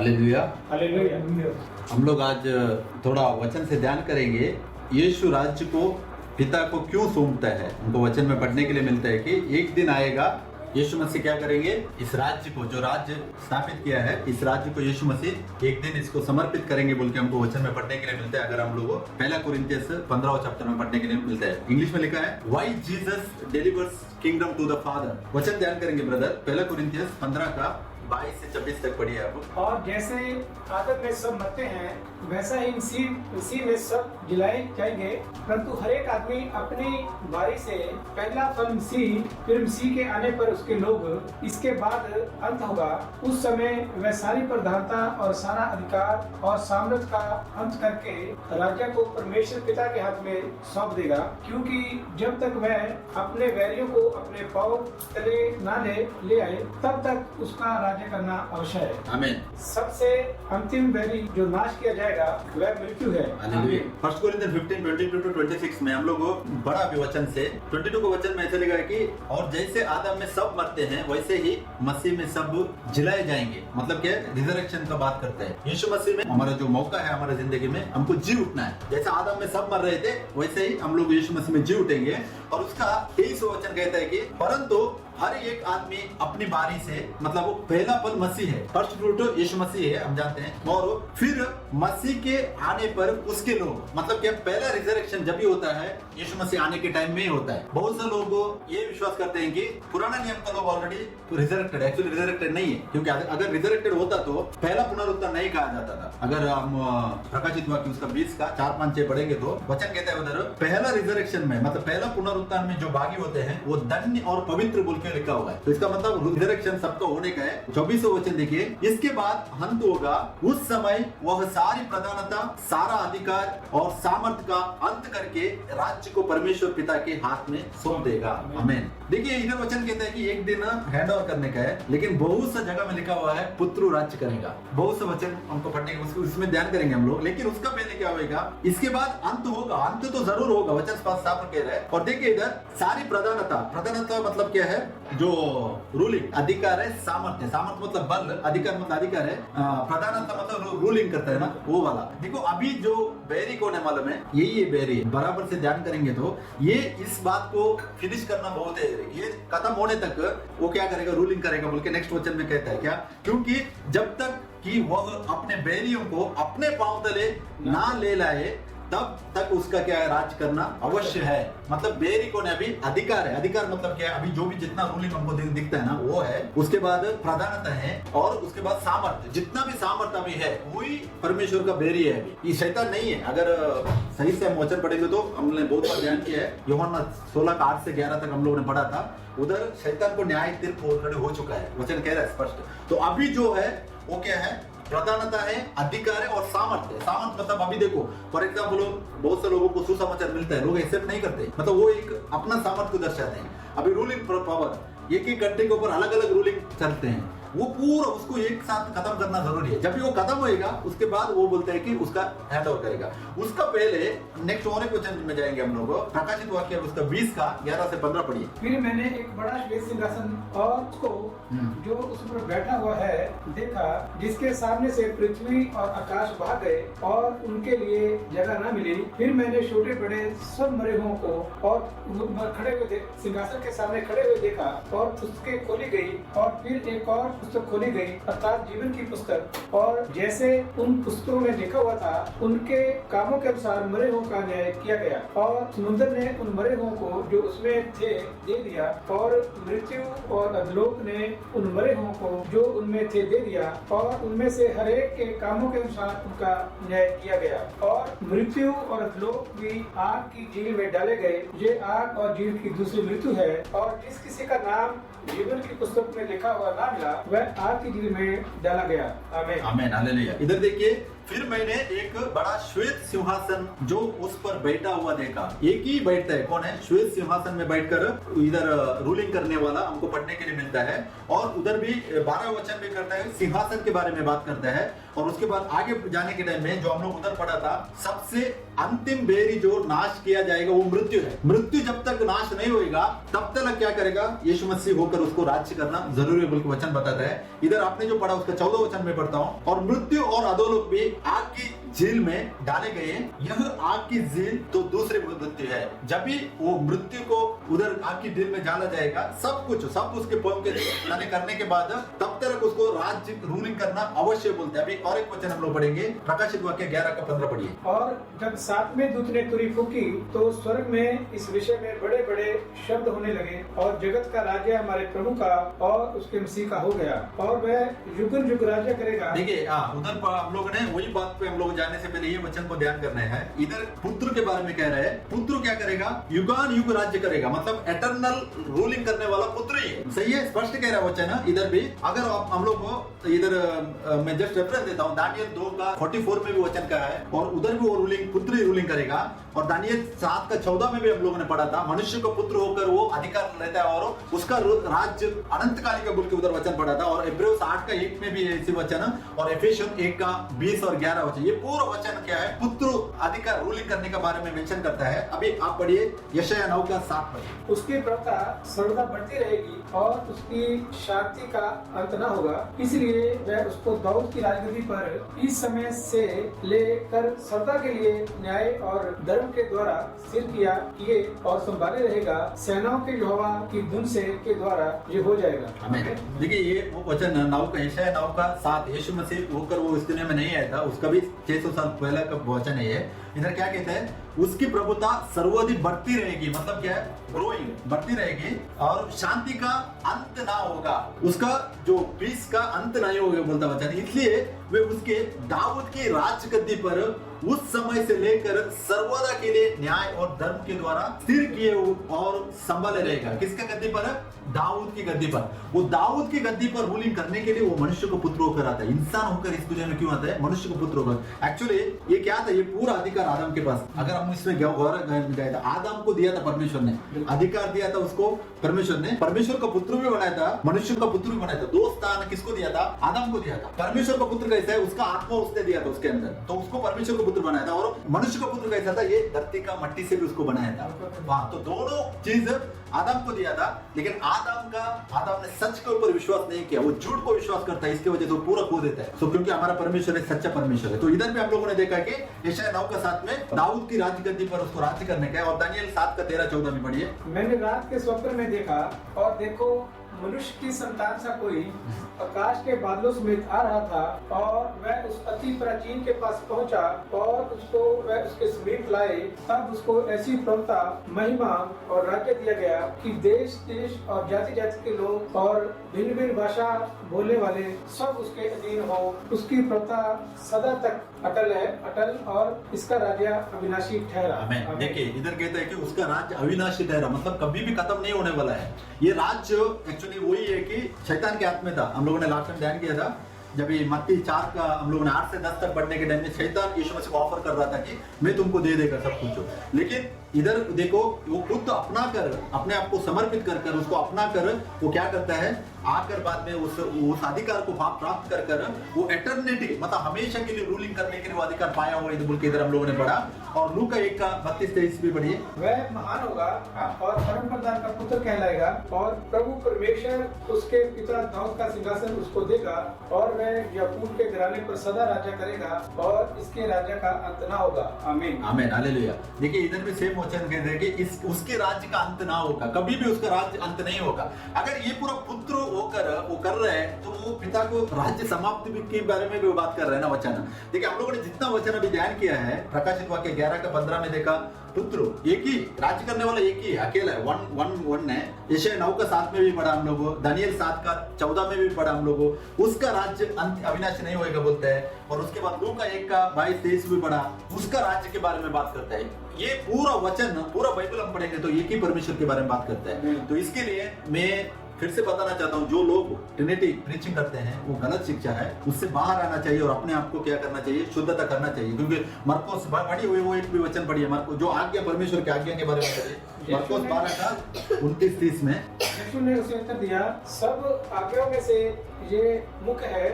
Hallelujah. Hallelujah. हम लोग आज थोड़ा वचन से ध्यान करेंगे। यीशु राज्य को पिता को क्यों सौंपता है। हमको वचन में पढ़ने के लिए मिलता है कि एक दिन आएगा, यीशु मसीह क्या करेंगे, इस राज्य को, जो राज्य स्थापित किया है, इस राज्य को यीशु मसीह एक दिन इसको समर्पित करेंगे बोल के हमको वचन में पढ़ने के लिए मिलता है। अगर हम लोग पहला कोरिन्थियंस 15 चैप्टर में पढ़ने के लिए मिलता है। इंग्लिश में लिखा है why Jesus delivers kingdom to the father. वचन ध्यान करेंगे ब्रदर। पहला कोरिन्थियंस 15 का 22 से 26 तक पढ़िए आप। और जैसे आदम में सब मरते हैं, वैसा ही मसीह में सब जिलाए जाएंगे, परंतु हर एक आदमी अपनी बारी से, पहला फल मसीह, फिर मसीह के आने पर उसके लोग, इसके बाद अंत होगा। उस समय वह सारी प्रधानता और सारा अधिकार और सामर्थ का अंत करके राज्य को परमेश्वर पिता के हाथ में सौंप देगा, क्योंकि जब तक वह अपने वैरियों को अपने पांव तले ना ले आए, तब तक उसका राज्य करना आवश्यक है। आमीन। सबसे अंतिम वैरी जो नाश किया जाएगा वह मृत्यु है। हालेलुया। 1 कोरिन्थियंस 15:22 to 26 में हम लोग बड़ा वचन से 22 को वचन में ऐसे लिखा है कि और जैसे आदम में सब मरते हैं, वैसे ही मसीह में सब जिलाए जाएंगे। मतलब क्या, रिजरेक्शन का बात करते हैं। यीशु मसीह में हमारा जो मौका है हमारे जिंदगी में, हमको जी उठना है। जैसे आदम में सब मर रहे थे, वैसे ही हम लोग यीशु मसीह में जी उठेंगे। और उसका 23वां वचन कहता है कि परंतु हर एक आदमी अपनी बारी से, मतलब वो पहला फल मसीह है, फर्स्ट फ्रूट यीशु मसीह है, हम जानते हैं। और फिर मसीह के आने पर उसके लोग, मतलब क्या, पहला रिजरेक्शन जब भी होता है यीशु मसीह आने के टाइम में ही होता है। बहुत से लोग ये विश्वास करते हैं कि पुराना नियम का लोग ऑलरेडी रिजरेक्टेड, एक्चुअली रिजरेक्टेड नहीं है, क्योंकि अगर रिजरेक्टेड होता तो पहला पुनरुत्थान नहीं कहा जाता था। अगर हम प्रकाशित वाक्य उसका 20 का 4-5-6 पढ़ेंगे तो वचन कहता है उधर पहला रिजरेक्शन में, मतलब पहला पुनरुत्थान में जो भागी होते हैं वो धन्य और पवित्र बोल के लिखा हुआ है। तो इसका मतलब रिजरेक्शन सबका होने का है। 24वां वचन देखिए, इसके बाद अंत होगा, उस समय वह सारी प्रधानता, सारा अधिकार और सामर्थ का अंत करके राज्य को परमेश्वर पिता के हाथ में सौंप देगा। आमीन। देखिए इधर वचन कहता है कि एक दिन हैंड ओवर करने का है, लेकिन बहुत सा जगह में लिखा हुआ है पुत्र राज्य करेगा। बहुत से वचन हमको पढ़ने के उसमें ध्यान करेंगे हम लोग, लेकिन उसका पहले क्या होगा, इसके बाद अंत होगा। अंत तो जरूर होगा, वचन साफ कह रहा है। और देखिए इधर सारी प्रधानता मतलब क्या है, जो रूलिंग, अधिकार है, सामर्थ्य, सामर्थ्य मतलब बल, अधिकार मतलब अधिकार है, प्रधानता मतलब रूलिंग करता है ना, वो वाला। देखो अभी जो बैरी कौन है मालूम है, यही बैरी है। बराबर से ध्यान करेंगे तो ये इस बात को फिनिश करना बहुत है, ये खत्म होने तक वो क्या करेगा, रूलिंग करेगा बोल के नेक्स्ट वचन में कहता है क्या, क्योंकि जब तक कि वह अपने बैरियों को अपने पांव तले ना ले लाए, तब तक उसका क्या है, राज करना अवश्य है। मतलब बेरी को अभी अधिकार है। अधिकार मतलब क्या है, अभी जो भी जितना रूलिंग हमको दिखता है ना वो है, उसके बाद प्रधानता है, और उसके बाद सामर्थ्य, जितना भी सामर्थ्य अभी है वही परमेश्वर का बेरी है। अभी ये शैतान नहीं है। अगर सही से हम वचन पढ़ेंगे तो हमने बहुत बार ध्यान किया है, यूहन्ना 16 का 8 से 11 तक हम लोगों ने पढ़ा था। उधर शैतान को न्याय तीर्प ऑलरेडी हो चुका है, वचन कह रहा है स्पष्ट। तो अभी जो है वो क्या है, प्रधानता है, अधिकार है और सामर्थ्य। सामर्थ्य मतलब अभी देखो फॉर एग्जाम्पल बहुत से लोगों को सुसमाचार मिलता है, लोग एक्सेप्ट नहीं करते, मतलब वो एक अपना सामर्थ्य को दर्शाते हैं। अभी रूलिंग पावर, एक ही कंट्री के ऊपर अलग अलग रूलिंग चलते हैं, वो पूरा उसको एक साथ खत्म करना जरूरी है। जब भी वो खत्म होएगा उसके बाद वो बोलते हैं कि उसका हैंड ओवर करेगा। उसका पहले नेक्स्ट और एक क्वेश्चन में जाएंगे हम लोग, प्रकाशित वाक्य उसका 20 का 11 से 15 पढ़िए। फिर मैंने एक बड़ा श्वेत सिंहासन और उसको जो उस पर बैठा हुआ है देखा, जिसके सामने से पृथ्वी और आकाश भाग गए और उनके लिए जगह न मिली। फिर मैंने छोटे बड़े सब मरे हुओं को और खड़े हुए सिंहासन के सामने खड़े हुए देखा, और पुस्तकें खोली गई, और फिर एक और पुस्तक खोली गई, अर्थात जीवन की पुस्तक। और जैसे उन पुस्तकों में लिखा हुआ था, उनके कामों के अनुसार मरे हुओं का न्याय किया गया। और समुद्र ने उन मरे हुओं को जो उसमें थे दे दिया, और मृत्यु और अधलोक ने उन मरे हुओं को जो उनमें थे दे दिया, और उनमें से हर एक के कामों के अनुसार उनका न्याय किया गया। और मृत्यु और अधलोक भी आग की झील में डाले गए। ये आग और झील की दूसरी मृत्यु है। और जिस किसी का नाम जीवन की पुस्तक में लिखा हुआ ना मिला, वह आग की झील में डाला गया। आमीन। आमीन। हालेलुया। इधर देखिए फिर मैंने एक बड़ा श्वेत सिंहासन जो उस पर बैठा हुआ देखा। एक ही बैठता है, कौन है? श्वेत सिंहासन में बैठकर इधर रूलिंग करने वाला हमको पढ़ने के लिए मिलता है। और उधर भी 12 वचन भी करता है, सिंहासन के बारे में बात करता है। और उसके बाद आगे जाने के टाइम में जो हम लोग उधर पढ़ा था, सबसे अंतिम बेरी जो नाश किया जाएगा वो मृत्यु है। मृत्यु जब तक नाश नहीं होगा तब तक क्या करेगा? यीशु मसीह होकर उसको राज्य करना जरूरी है, बल्कि वचन बताता है। इधर आपने जो पढ़ा उसका 14 वचन में पढ़ता हूँ, और मृत्यु और अधोलोक भी आग की झील में डाले गए। यह आग की झील तो दूसरी मृत्यु है। जब भी वो मृत्यु को उधर आग की झील में डाला जाएगा, सब कुछ सब उसके पाँव के नीचे करने के बाद तब तक उसको राज्य रूलिंग करना अवश्य बोलते हैं। अभी और एक वचन हम लोग पढ़ेंगे, प्रकाशित वाक्य 11 का 15 पढ़िए। और जब सातवें दूत ने तुरी फूकी तो स्वर्ग में इस विषय में बड़े बड़े शब्द होने लगे, और जगत का राज्य हमारे प्रभु का और उसके मसीह का हो गया, और वह युग युग राज्य करेगा। देखिए उधर हम लोगों ने वही बात पे हम लोग जाने से पहले ये वचन को ध्यान करना है। इधर पुत्र के बारे में कह रहे हैं, पुत्र क्या करेगा? युगान युग राज्य करेगा, मतलब एटर्नल रूलिंग करने वाला पुत्र ही है। सही है, स्पष्ट कह रहा है वचन। इधर भी अगर हम लोग को इधर मैं जस्ट रेफरेंस देता हूँ, दानियल 2 का 44 में भी वचन कहा है, और उधर भी वो रूलिंग पुत्र ही रूलिंग करेगा। और दानियल 7 का 14 में भी हम लोगों ने पढ़ा था, मनुष्य को पुत्र होकर वो अधिकार लेता है और उसका राज्य अनंतकालिक का बोल के उधर वचन पढ़ा था। और इब्रानियों 8 का 1 में भी ऐसी वचन, और एफेसियन 1 का 20 और 11 वचन, ये पूरा वचन क्या है? पुत्र अधिकार रूलिंग करने के बारे में मेंशन करता है। अभी आप पढ़िए यशायाह 9 का 7 पढ़िए। उसकी प्रथा सर्वदा बढ़ती रहेगी और उसकी शांति का अंत न होगा, इसलिए वह उसको दाऊद की राजगद्दी पर इस समय से लेकर सदा के लिए न्याय और धर्म के द्वारा स्थिर किए और संभाले रहेगा। सेनाओं के यहोवा की धुन से के द्वारा ये हो जाएगा। आमीन। देखिए ये वो वचन 9 का यशायाह 9 का 7, यीशु मसीह होकर वो इस दुनिया में नहीं आया था, उसका भी 600 साल पहले का वचन है ये। इधर क्या कहते हैं? उसकी प्रभुता सर्वाधिक बढ़ती रहेगी, मतलब क्या है? ग्रोइंग, बढ़ती रहेगी, और शांति का अंत ना होगा, उसका जो पीस का अंत नहीं होगा बोलता वचन। इसलिए वे उसके दाऊद की राज गद्दी पर उस समय से लेकर सर्वदा के लिए न्याय और धर्म के द्वारा स्थिर किए और संभाले रहेगा। किसका गद्दी पर? दाऊद की गद्दी पर। वो दाऊद की गद्दी पर रूलिंग करने के लिए वो मनुष्य को पुत्र होकर आता है। इंसान होकर इस दुनिया में क्यों आता है? मनुष्य को पुत्र होकर। एक्चुअली ये क्या था? ये पूरा अधिकार आदम के पास, अगर हम इसमें गौर गए था, आदम को दिया था परमेश्वर ने, अधिकार दिया था उसको परमेश्वर ने। परमेश्वर का पुत्र भी बनाया था, मनुष्य का पुत्र भी बनाया था। 2 स्थान किसको दिया था? आदम को दिया था। परमेश्वर का पुत्र कैसा है? उसका आत्मा उसने दिया था उसके अंदर, तो उसको परमेश्वर का पुत्र बनाया था। और मनुष्य का पुत्र कैसा था? ये धरती का मट्टी से भी उसको बनाया था। हाँ, तो दोनों चीज आदम को दिया था, लेकिन आदम ने सच के ऊपर विश्वास नहीं किया, वो झूठ को विश्वास करता है, इसकी वजह से वो पूरा खो देता है। क्योंकि हमारा परमेश्वर है, सच्चा परमेश्वर है। तो इधर भी हम लोगों ने देखा कि यशायाह 9 का 7 में दाऊद की राजगद्दी पर उसको राज्य करने का है। और दानियल 7 का 13-14 में पढ़िए। मैंने रात के स्वप्न में देखा, और देखो मनुष्य की संतान सा कोई आकाश के बादलों समेत आ रहा था, और वह उस अति प्राचीन के पास पहुंचा और उसको वह उसके समीप लाए। तब उसको ऐसी प्रभुता, महिमा और राज्य दिया गया कि देश देश और जाति जाति के लोग और भिन्न भिन्न भाषा बोलने वाले सब उसके अधीन हो। उसकी प्रभुता सदा तक अटल है, अटल, और इसका राज्य अविनाशी ठहरा। आमीन। देखिए इधर कहता है कि उसका राज्य अविनाशी ठहरा, मतलब कभी भी खत्म नहीं होने वाला है। ये राज्य एक्चुअली वही है कि शैतान के हाथ में था। हम लोगों ने लास्ट में ध्यान किया था, जब ये मत्ती 4 का हम लोगों ने 8 से 10 तक पढ़ने के टाइम में शैतान यीशु मसीह को ऑफर कर रहा था कि मैं तुमको दे देगा सब कुछ। लेकिन इधर देखो वो खुद अपना कर, अपने आप को समर्पित कर कर, उसको अपना कर वो क्या करता है? आकर बाद में उस अधिकार को प्राप्त कर कर वो एटर्निटी, मतलब हमेशा के लिए रूलिंग करने के लिए वो अधिकार पाया हुआ है, बोल के इधर हम लोगों ने पढ़ा। और लूका 1 का 32-23 भी पढ़िए। वह महान होगा और परम प्रधान का पुत्र कहलाएगा, और प्रभु परमेश्वर उसके पिता दाऊद का सिंहासन उसको देगा, और वह याकूब के घराने पर सदा राज्य करेगा, और इसके राज्य का अंत ना होगा। आमीन। आमीन, हालेलुया। देखिए इधर भी सेम वचन कहते हैं कि उसके राज्य का अंत ना होगा, कभी भी उसका राज्य अंत नहीं होगा। अगर ये पूरा पुत्र होकर वो कर रहे हैं, तो वो पिता को राज्य समाप्ति के बारे में भी बात कर रहे हैं ना वचन। देखिए हम लोगों ने जितना वचन अभी ध्यान किया है, प्रकाशित वाक्य 11 का 15 में देखा, पुत्र एक ही राज्य करने वाला, एक ही अकेला है, वन है। यशायाह 9 का 7 में भी पढ़ा हम लोगों, दानियल 7 का 14 में भी पढ़ा हम लोगों, उसका राज्य अविनाशी नहीं होएगा बोलता है। और उसके बाद लूका 1 का 22-23 भी पढ़ा, उसका राज्य के बारे में बात करता है। ये पूरा वचन, पूरा बाइबल हम पढ़ेंगे तो एक ही परमेश्वर के बारे में बात करता है। तो इसके लिए मैं फिर से बताना चाहता हूँ, जो लोग ट्रिनिटी प्रीचिंग करते हैं वो गलत शिक्षा है, उससे बाहर आना चाहिए और अपने आप को क्या करना चाहिए, शुद्धता करना चाहिए। क्योंकि मरकोस पढ़ी हुई वो एक भी वचन पढ़िए, मरको जो आज्ञा परमेश्वर की आज्ञा के बारे में पढ़िए, मरकोस 12 का 29-30 में यीशु ने उसे उत्तर दिया, सब आज्ञाओं में से ये मुख्य है,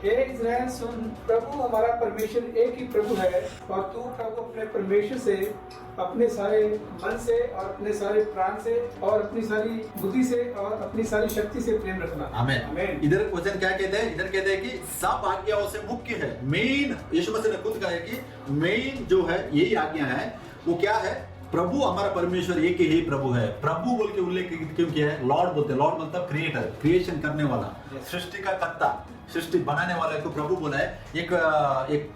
हे इज़राइल सुन, प्रभु हमारा परमेश्वर एक ही प्रभु है और तू प्रभु अपने परमेश्वर से अपने सारे मन से और अपने सारे प्राण से और अपनी सारी बुद्धि से और अपनी सारी शक्ति से प्रेम रखना। आमीन। इधर वचन क्या कहते हैं, इधर कहते हैं कि सब आज्ञाओं से मुख्य है, मेन, यीशु मसीह ने खुद कहा है कि मेन जो है यही आज्ञा है, वो क्या है, प्रभु हमारा परमेश्वर एक ही प्रभु है। प्रभु बोल के उल्लेख क्यों किया है, लॉर्ड बोलते हैं, लॉर्ड मतलब क्रिएटर, क्रिएशन करने वाला, सृष्टि का कर्ता, सृष्टि बनाने वाला को प्रभु बोला है। एक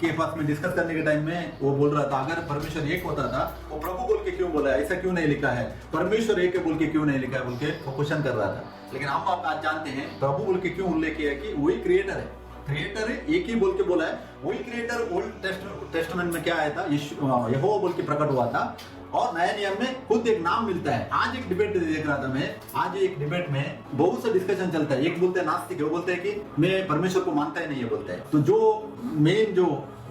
के पास में डिस्कस करने के टाइम में वो बोल रहा था, अगर परमेश्वर एक होता था वो प्रभु बोल के क्यों बोला है, ऐसा क्यों नहीं लिखा है, परमेश्वर एक है बोल के क्यों नहीं लिखा है बोल के वो क्वेश्चन कर रहा था। लेकिन हम आप आज जानते हैं प्रभु बोल के क्यों उल्लेख किया है कि वही क्रिएटर है, क्रिएटर है, एक ही बोल के बोला है। वही क्रिएटर ओल्ड टेस्टामेंट में क्या आया था, यहोवा बोल के प्रकट हुआ था, और नया नियम में खुद एक नाम मिलता है। आज एक डिबेट देख रहा था मैं, आज एक डिबेट में बहुत सा डिस्कशन चलता है। एक बोलते हैं नास्तिक है, वो बोलते हैं कि मैं परमेश्वर को मानता ही नहीं है बोलते हैं। तो जो मेन जो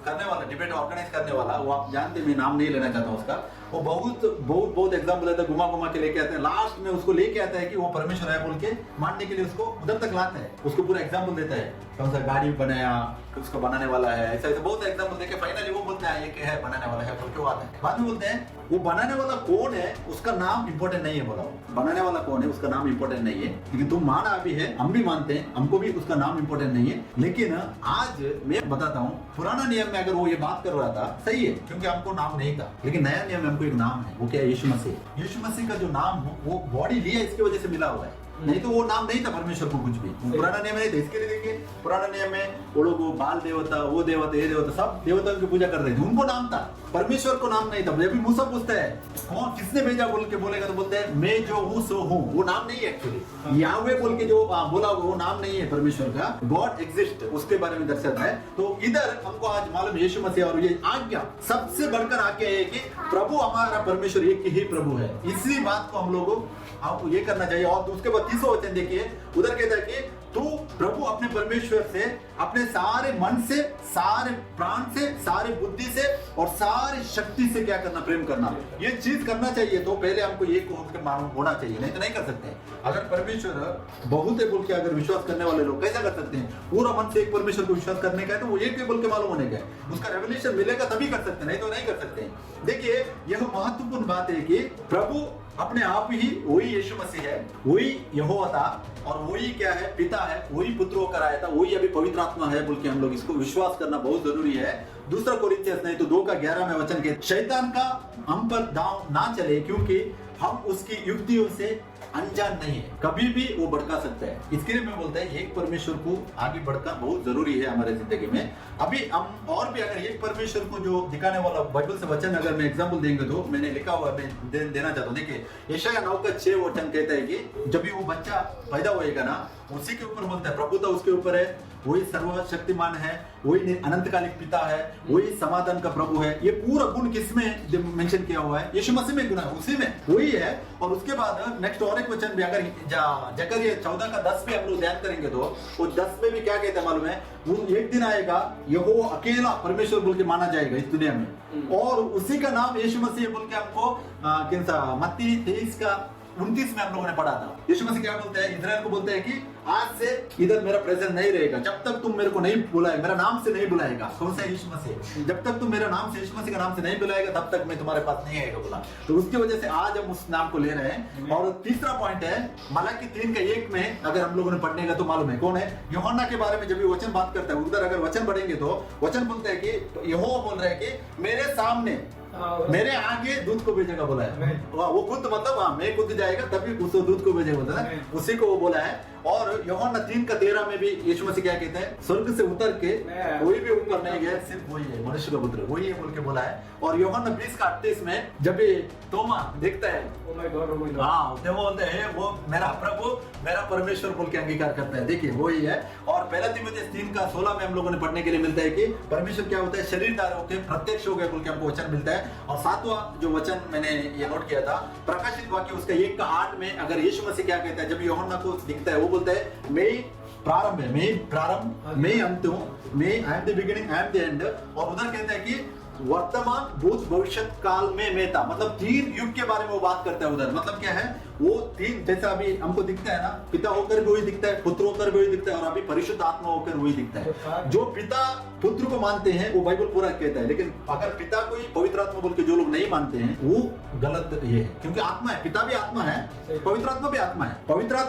करने वाला, डिबेट ऑर्गेनाइज करने वाला, वो आप जानते हैं, मैं नाम नहीं लेना चाहता हूँ उसका, वो बहुत एग्जाम्पल लेता है, घुमा के लेके आते हैं, लास्ट में उसको लेके आता है कि वो परमेश्वर है बोल के मानने के लिए उसको उधर तक लाता है, उसको पूरा एग्जाम्पल देता है, कौन सा गाड़ी बनाया, उसका बनाने वाला है, ऐसा बहुत एग्जाम्पल देके फाइनली वो बोलते हैं ये है बनाने वाला है बोल के आता है। बाद में बोलते हैं वो बनाने वाला कौन है उसका नाम इंपॉर्टेंट नहीं है, बोला बनाने वाला कौन है उसका नाम इंपॉर्टेंट नहीं है, लेकिन तुम माना अभी है, हम भी मानते हैं, हमको भी उसका नाम इंपॉर्टेंट नहीं है। लेकिन आज मैं बताता हूँ, पुराना नियम में अगर वो ये बात कर रहा था सही है, क्योंकि हमको नाम नहीं था, लेकिन नया नियम में हमको एक नाम है, वो क्या है, यीशु मसीह। यीशु मसीह का जो नाम हो वो बॉडी लिया इसकी वजह से मिला हुआ है, नहीं तो वो नाम नहीं था परमेश्वर को कुछ भी। पुराना नियम नहीं था, इसके लिए देखिए पुराना नियम में वो लोग बाल देवता, वो देवता, ये देवता, सब देवताओं की पूजा कर रहे थे, उनको नाम था, परमेश्वर को नाम नहीं था। जब भी मूसा पूछता है कौन किसने भेजा बोल के बोलेगा तो बोलते हैं मैं जो हूँ सो हूँ, वो नाम नहीं है एक्चुअली, याहवे बोल के जो बोला वो नाम नहीं है परमेश्वर का, गॉड एग्जिस्ट उसके बारे में दर्शाता है। तो इधर हमको आज मालूम यीशु मसीह और ये आज्ञा सबसे बढ़कर आज्ञा है कि प्रभु हमारा परमेश्वर एक ही प्रभु है, इसी बात को हम लोगों आपको ये करना चाहिए। और उसके बाद 30वां वचन देखिए, उधर कहता है कि तू प्रभु अपने परमेश्वर से अपने सारे मन से, सारे प्राण से, सारे बुद्धि से और सारी शक्ति से क्या करना, प्रेम करना। ये चीज करना चाहिए तो पहले हमको ये मालूम होना चाहिए, नहीं तो नहीं कर सकते। अगर परमेश्वर बहुत है बोल के अगर विश्वास करने वाले लोग कैसा कर सकते हैं, पूरा मन से एक परमेश्वर को विश्वास करने का है तो वो एक भी बोल के मालूम होने का है, उसका रेवलेशन मिलेगा तभी कर सकते, नहीं तो नहीं कर सकते। देखिए यह महत्वपूर्ण बात है कि प्रभु अपने आप ही वही यीशु मसीह है, वही यहोवा था और वही क्या है, पिता है, वही पुत्र होकर आया था, वही अभी पवित्र आत्मा है बोल के हम लोग इसको विश्वास करना बहुत जरूरी है। दूसरा कोरिन्थियंस नहीं तो 2:11 में वचन के, शैतान का हम पर दांव ना चले क्योंकि हम उसकी युक्तियों से अनजान नहीं है, कभी भी वो भड़का सकता है। इसके लिए मैं बोलता है एक परमेश्वर को आगे बढ़ना बहुत जरूरी है हमारे जिंदगी में। अभी हम और भी अगर एक परमेश्वर को जो दिखाने वाला बाइबल से वचन अगर मैं एग्जांपल देंगे तो मैंने लिखा हुआ मैं देना चाहता हूँ। देखिए यशायाह 9:6 वचन कहता है कि जब भी वो बच्चा पैदा होएगा ना, उसी के ऊपर बोलता है प्रभुता उसके ऊपर है, वही सर्वशक्तिमान है, वही अनंतकालिक पिता है, वही समाधान का प्रभु है। ये पूरा गुण किसमें मेंशन किया हुआ है, यीशु मसीह में गुण है, उसी में वही है। और उसके बाद नेक्स्ट और एक वचन भी अगर जकरिया 14:10 पे हम लोग ध्यान करेंगे तो वो 10 में भी क्या कहते हैं मालूम है, वो एक दिन आएगा यहोवा अकेला परमेश्वर बोल के माना जाएगा इस दुनिया में, और उसी का नाम यीशु मसीह बोल के हमको मत्ती 23:29 में हम लोगों ने पढ़ा था। यीशु मसीह क्या बोलते हैं, इस्राएल को बोलते हैं कि आज से इधर मेरा प्रेजेंस नहीं रहेगा जब तक तुम मेरे को नहीं बुलाएगा, मेरा नाम से नहीं बुलाएगा। कौन सा यीशु मसीह, जब तक तुम मेरा नाम से, यीशु मसीह का नाम से नहीं बुलाएगा तब तक मैं तुम्हारे पास नहीं आएगा बोला। तो उसकी वजह से आज हम उस नाम को ले रहे हैं। और तीसरा पॉइंट है मलाकी 3:1 में अगर हम लोगों ने पढ़ने का तो मालूम है कौन है, यूहन्ना के बारे में जब भी वचन बात करता है उधर अगर वचन पढ़ेंगे तो वचन बोलते हैं कि यहोवा बोल रहे हैं कि मेरे सामने मेरे आगे दूध को भेजेगा बोला है। वो खुद मतलब मैं खुद जाएगा तभी उस दूध को भेजेगा बोलता है, उसी को वो बोला है। और यूहन्ना 3:13 में भी यीशु मसीह क्या कहते हैं, स्वर्ग से उतर के कोई भी ऊपर नहीं गया, सिर्फ वही है मनुष्य का पुत्र, वही है बोल के बोला है। और यूहन्ना 20:38 में जब भी तोमा देखता है हाँ तो वो बोलते हैं वो मेरा प्रभु मेरा परमेश्वर बोल के अंगीकार करता है, देखिए वही है। और 1 तीमुथियुस 3:16 में हम लोगों ने पढ़ने के लिए मिलता है कि परमेश्वर क्या होता है, शरीरधार होकर प्रत्यक्ष हो गया बोल के हमको वचन मिलता है। है। और 7वां जो वचन मैंने ये नोट किया था, प्रकाशित वाक्य उसका 1:8 में अगर यीशु मसीह क्या कहता है, जब यूहन्ना को दिखता है वो बोलता है मैं प्रारंभ है, मैं अंत हूँ, मैं I am the beginning, I am the end. और उधर कहता है कि वर्तमान भूत भविष्य काल में मैं था, मतलब 3 युग के बारे में वो बात करता है उधर। मतलब क्या है, वो 3 जैसा अभी हमको दिखता है ना, पिता होकर भी वही दिखता है, पुत्र होकर भी वही दिखता है, और अभी परिशुद्ध आत्मा होकर वही दिखता है। जो पिता पुत्र को मानते हैं वो बाइबल पूरा कहता है, लेकिन अगर पिता को ही पवित्र आत्मा बोल के जो लोग नहीं मानते हैं वो गलत ये है, क्योंकि आत्मा है, पिता भी आत्मा है, पवित्र आत्मा भी आत्मा है।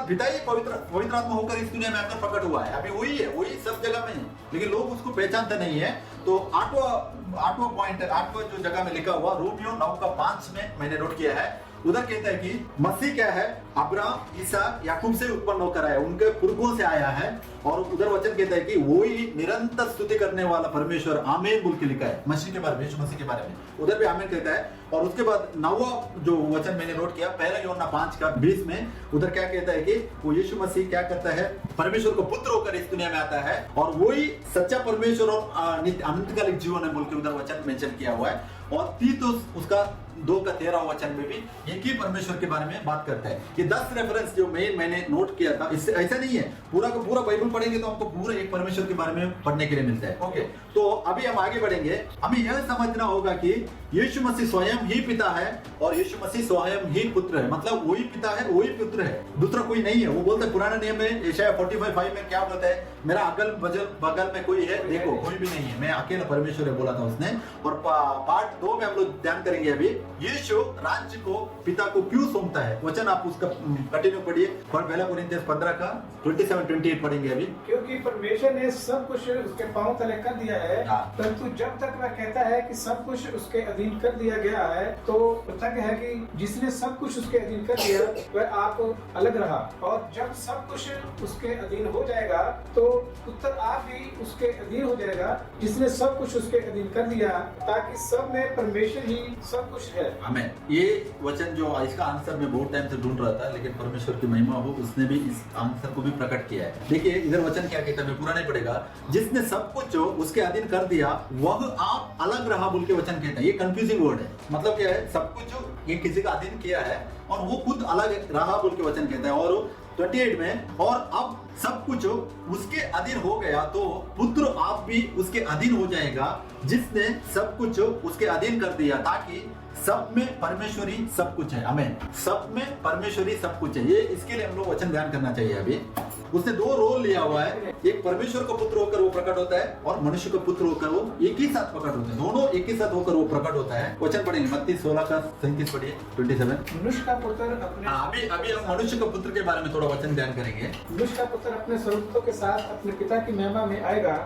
पिता ही पवित्र आत्मा होकर इस दुनिया में आकर प्रकट हुआ है, अभी वही है, वही सब जगह में है, लेकिन लोग उसको पहचानते नहीं है। तो 8वां पॉइंट, 8वां जो जगह में लिखा हुआ रोमियो 9:5 में मैंने नोट किया है, उधर कहता है कि मसीह क्या है, अब्राहम, इसहाक, याकूब से उत्पन्न होकर आया, उनके पुरखों से आया है। और उधर वचन कहता है कि वो ही निरंतर स्तुति करने वाला परमेश्वर, आमीन बोल के लिखा है मसीह के बारे में, यीशु मसीह के बारे में, उधर भी आमीन कहता है। और उसके बाद 9वां जो वचन मैंने नोट किया 1 यूहन्ना 5:20 में, उधर क्या कहता है कि वो यीशु मसीह क्या करता है, परमेश्वर को पुत्र होकर इस दुनिया में आता है, और वही सच्चा परमेश्वर और अनंतकालिक जीवन है बोल के उधर वचन मेंशन किया हुआ है। और तीतुस उसका 2:13 वचन में भी एक ही परमेश्वर के बारे में बात करता है। ये 10 रेफरेंस जो मैंने नोट किया था, इससे ऐसा नहीं है पूरा का पूरा बाइबल पढ़ेंगे तो हमको पूरे एक परमेश्वर के बारे में पढ़ने के लिए मिलता है। ओके, तो अभी हम आगे बढ़ेंगे। हमें यह समझना होगा कि यीशु मसीह स्वयं ही पिता है और यीशु मसीह स्वयं ही पुत्र है, मतलब वही पिता है, वही पुत्र है, दूसरा कोई नहीं है। वो बोलते हैं पुराने नियम में यशायाह 45:5 में क्या बोलता है, मेरा अगल बगल में कोई है, देखो कोई भी नहीं है, मैं अकेला परमेश्वर है बोला था उसने। और पार्ट 2 में हम लोग ध्यान करेंगे अभी, यीशु राज्य को पिता को क्यों सौंपता है। वचन आप उसका कंटिन्यू पढ़िए, और 1 कोरिन्थियंस 15:27-28 पढ़ेंगे अभी। क्योंकि परमेश्वर ने सब कुछ उसके पांव तले कर दिया है, परंतु जब तक वह कहता है कि सब कुछ उसके अधीन कर दिया गया है, तो तक है कि जिसने सब कुछ उसके अधीन कर दिया वह आप अलग रहा, और जब सब कुछ उसके अधीन हो जाएगा तो पुत्र आप भी उसके अधीन हो जाएगा, जिसने सब कुछ उसके अधीन कर दिया, ताकि सब में परमेश्वर ही सब कुछ है। आमीन। ये वचन जो इसका आंसर मैं बहुत टाइम से ढूंढ रहा था, लेकिन परमेश्वर की महिमा हो, उसने भी इस आंसर को भी प्रकट किया है। देखिए इधर वचन क्या कहता है, मैं पूरा नहीं पड़ेगा, जिसने सब कुछ उसके अधीन कर दिया वह आप अलग रहा बोल के वचन कहता है। ये कंफ्यूजिंग वर्ड है, मतलब क्या है, सब कुछ ये किसी का अधीन किया है और वो खुद अलग रहा बोल के वचन कहता है। और 28 में, और अब सब कुछ उसके अधीन हो गया तो पुत्र आप भी उसके अधीन हो जाएगा, जिसने सब कुछ उसके अधीन कर दिया, ताकि सब में परमेश्वरी सब कुछ है। आमीन। सब में परमेश्वरी सब कुछ है, ये इसके लिए हम लोग वचन ध्यान करना चाहिए। अभी उसने 2 रोल लिया हुआ है, एक परमेश्वर का पुत्र होकर वो प्रकट होता है और मनुष्य का पुत्र होकर वो एक ही साथ प्रकट होते हैं, दोनों एक ही साथ होकर वो प्रकट होता है। वचन पढ़ेंगे मत्ती 16:37 पढ़िए, 27। मनुष्य का पुत्र अपने अभी हम मनुष्य का पुत्र के बारे में थोड़ा वचन ध्यान करेंगे। मनुष्य का पुत्र अपने स्वरूपों के साथ अपने पिता की महिमा में आएगा,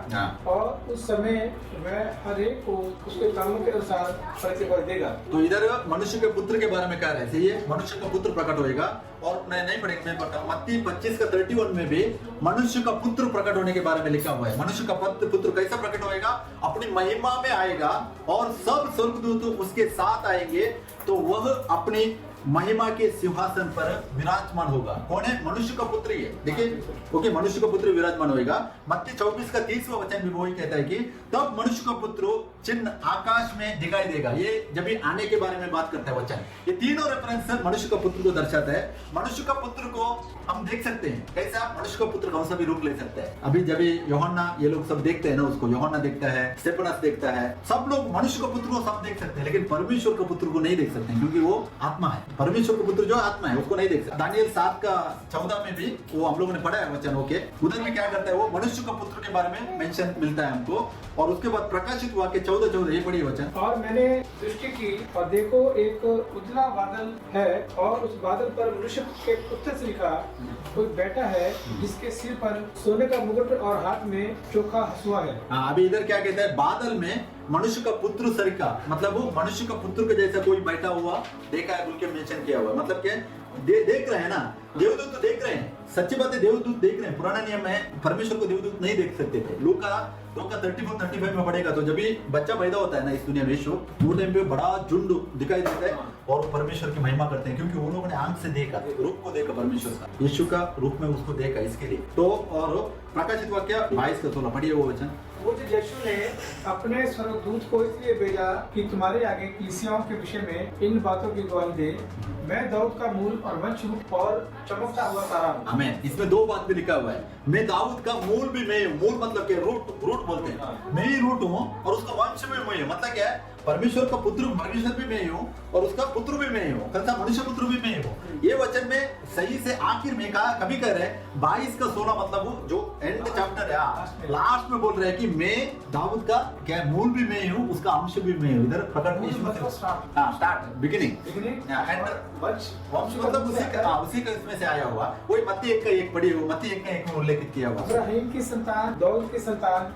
और उस समय वह हर एक को उसके कामों के अनुसार प्रतिफल देगा। तो इधर मनुष्य के पुत्र के बारे में कह रहे थे, ये मनुष्य का पुत्र प्रकट होएगा। और नहीं पढ़ेंगे, मैं बताऊं, मत्ती 25:31 में भी मनुष्य का पुत्र प्रकट होने के बारे में लिखा हुआ है। मनुष्य का पुत्र कैसा प्रकट होएगा, अपनी महिमा में आएगा और सब स्वर्गदूत उसके साथ आएंगे, तो वह अपनी महिमा के सिंहासन पर विराजमान होगा। कौन है? मनुष्य का पुत्र ही है। देखिए, ओके, मनुष्य का पुत्र विराजमान होगा। मत्ती 24:30 वचन भी वही कहता है कि तब मनुष्य का पुत्र चिन्ह आकाश में दिखाई देगा। ये जब ये आने के बारे में बात करता है वचन, ये तीनों रेफरेंस मनुष्य का पुत्र को दर्शाता है। मनुष्य का पुत्र को हम देख सकते हैं, कैसा मनुष्य का पुत्र कौन सा भी रूप ले सकता है। अभी जब यूहन्ना ये लोग सब देखते हैं ना, उसको यूहन्ना देखता है, स्टेफनस देखता है, सब लोग मनुष्य का पुत्र को सब देख सकते हैं, लेकिन परमेश्वर का पुत्र को नहीं देख सकते, क्योंकि वो आत्मा है। परमेश्वर का पुत्र जो आत्मा है उसको नहीं देख सकते। दानियल 7:14 में भी वो हम लोगों ने पढ़ा है वचन। ओके, उधर में क्या करता है, वो मनुष्य का पुत्र के बारे में मेंशन मिलता है हमको। और उसके बाद प्रकाशित वाक्य 14:14 ये पढ़िए वचन। और मैंने दृष्टि की और देखो एक उजला बादल है, और उस बादल पर मनुष्य के पुत्र से लिखा कोई बैठा है, जिसके सिर पर सोने का मुकुट और हाथ में चोखा हंसुआ है। अभी इधर क्या कहता है, बादल में मनुष्य का पुत्र सरिका, मतलब वो मनुष्य का पुत्र के जैसा कोई बैठा हुआ देखा है बोल के मेंशन किया हुआ है। मतलब क्या देख रहे हैं ना, देवदूत तो देख रहे हैं, सच्ची बात है, देवदूत देख रहे हैं। पुराना नियम में परमेश्वर को देवदूत नहीं देख सकते थे। लूका 2:34-35 में पढ़ेगा तो जब भी बच्चा पैदा होता है ना इस दुनिया में, वो टाइम पे बड़ा झुंड दिखाई देता है और वो परमेश्वर की महिमा करते हैं, क्योंकि उन लोगों ने आंख से देखा, रूप को देखा, परमेश्वर का, यीशु का रूप में उसको देखा, इसके लिए। तो और प्रकाशित वाक्य 22:16 पढ़िए वो वचन। वो जो यीशु ने अपने स्वर्गदूत को इसलिए भेजा कि तुम्हारे आगे कलीसियाओं के विषय में इन बातों की गवाही दे। मैं दाऊद का मूल और वंश हूँ और चमकता हुआ तारा हूँ। आमीन। इसमें दो बात भी लिखा हुआ है, मैं दाऊद का मूल भी मैं हूँ। मूल मतलब क्या? रूट बोलते हैं। मैं ही रूट हूँ और उसका वंश भी मैं हूँ। मतलब क्या है? परमेश्वर का पुत्र, परमेश्वर भी मैं ही हूँ और उसका पुत्र भी मैं ही हूँ, मनुष्य पुत्र भी मैं ही हूँ। ये वचन में सही से आखिर में कहा, कभी कह रहे हैं 22 का 16 मतलब वो जो एंड चैप्टर है लास्ट में बोल रहे हैं कि मैं दाऊद का क्या मूल भी मैं ही हूँ, उसका अंश भी मैं हूँ। इधर प्रकट स्टार्ट बिगिनिंग एंड वंश मतलब उसी का इसमें से आया हुआ। वही मत्ती 1 का 1 पढ़ी हो, मत्ती 1 का 1 में उल्लेखित किया हुआ। इब्राहिम की संतान, दाऊद की संतान,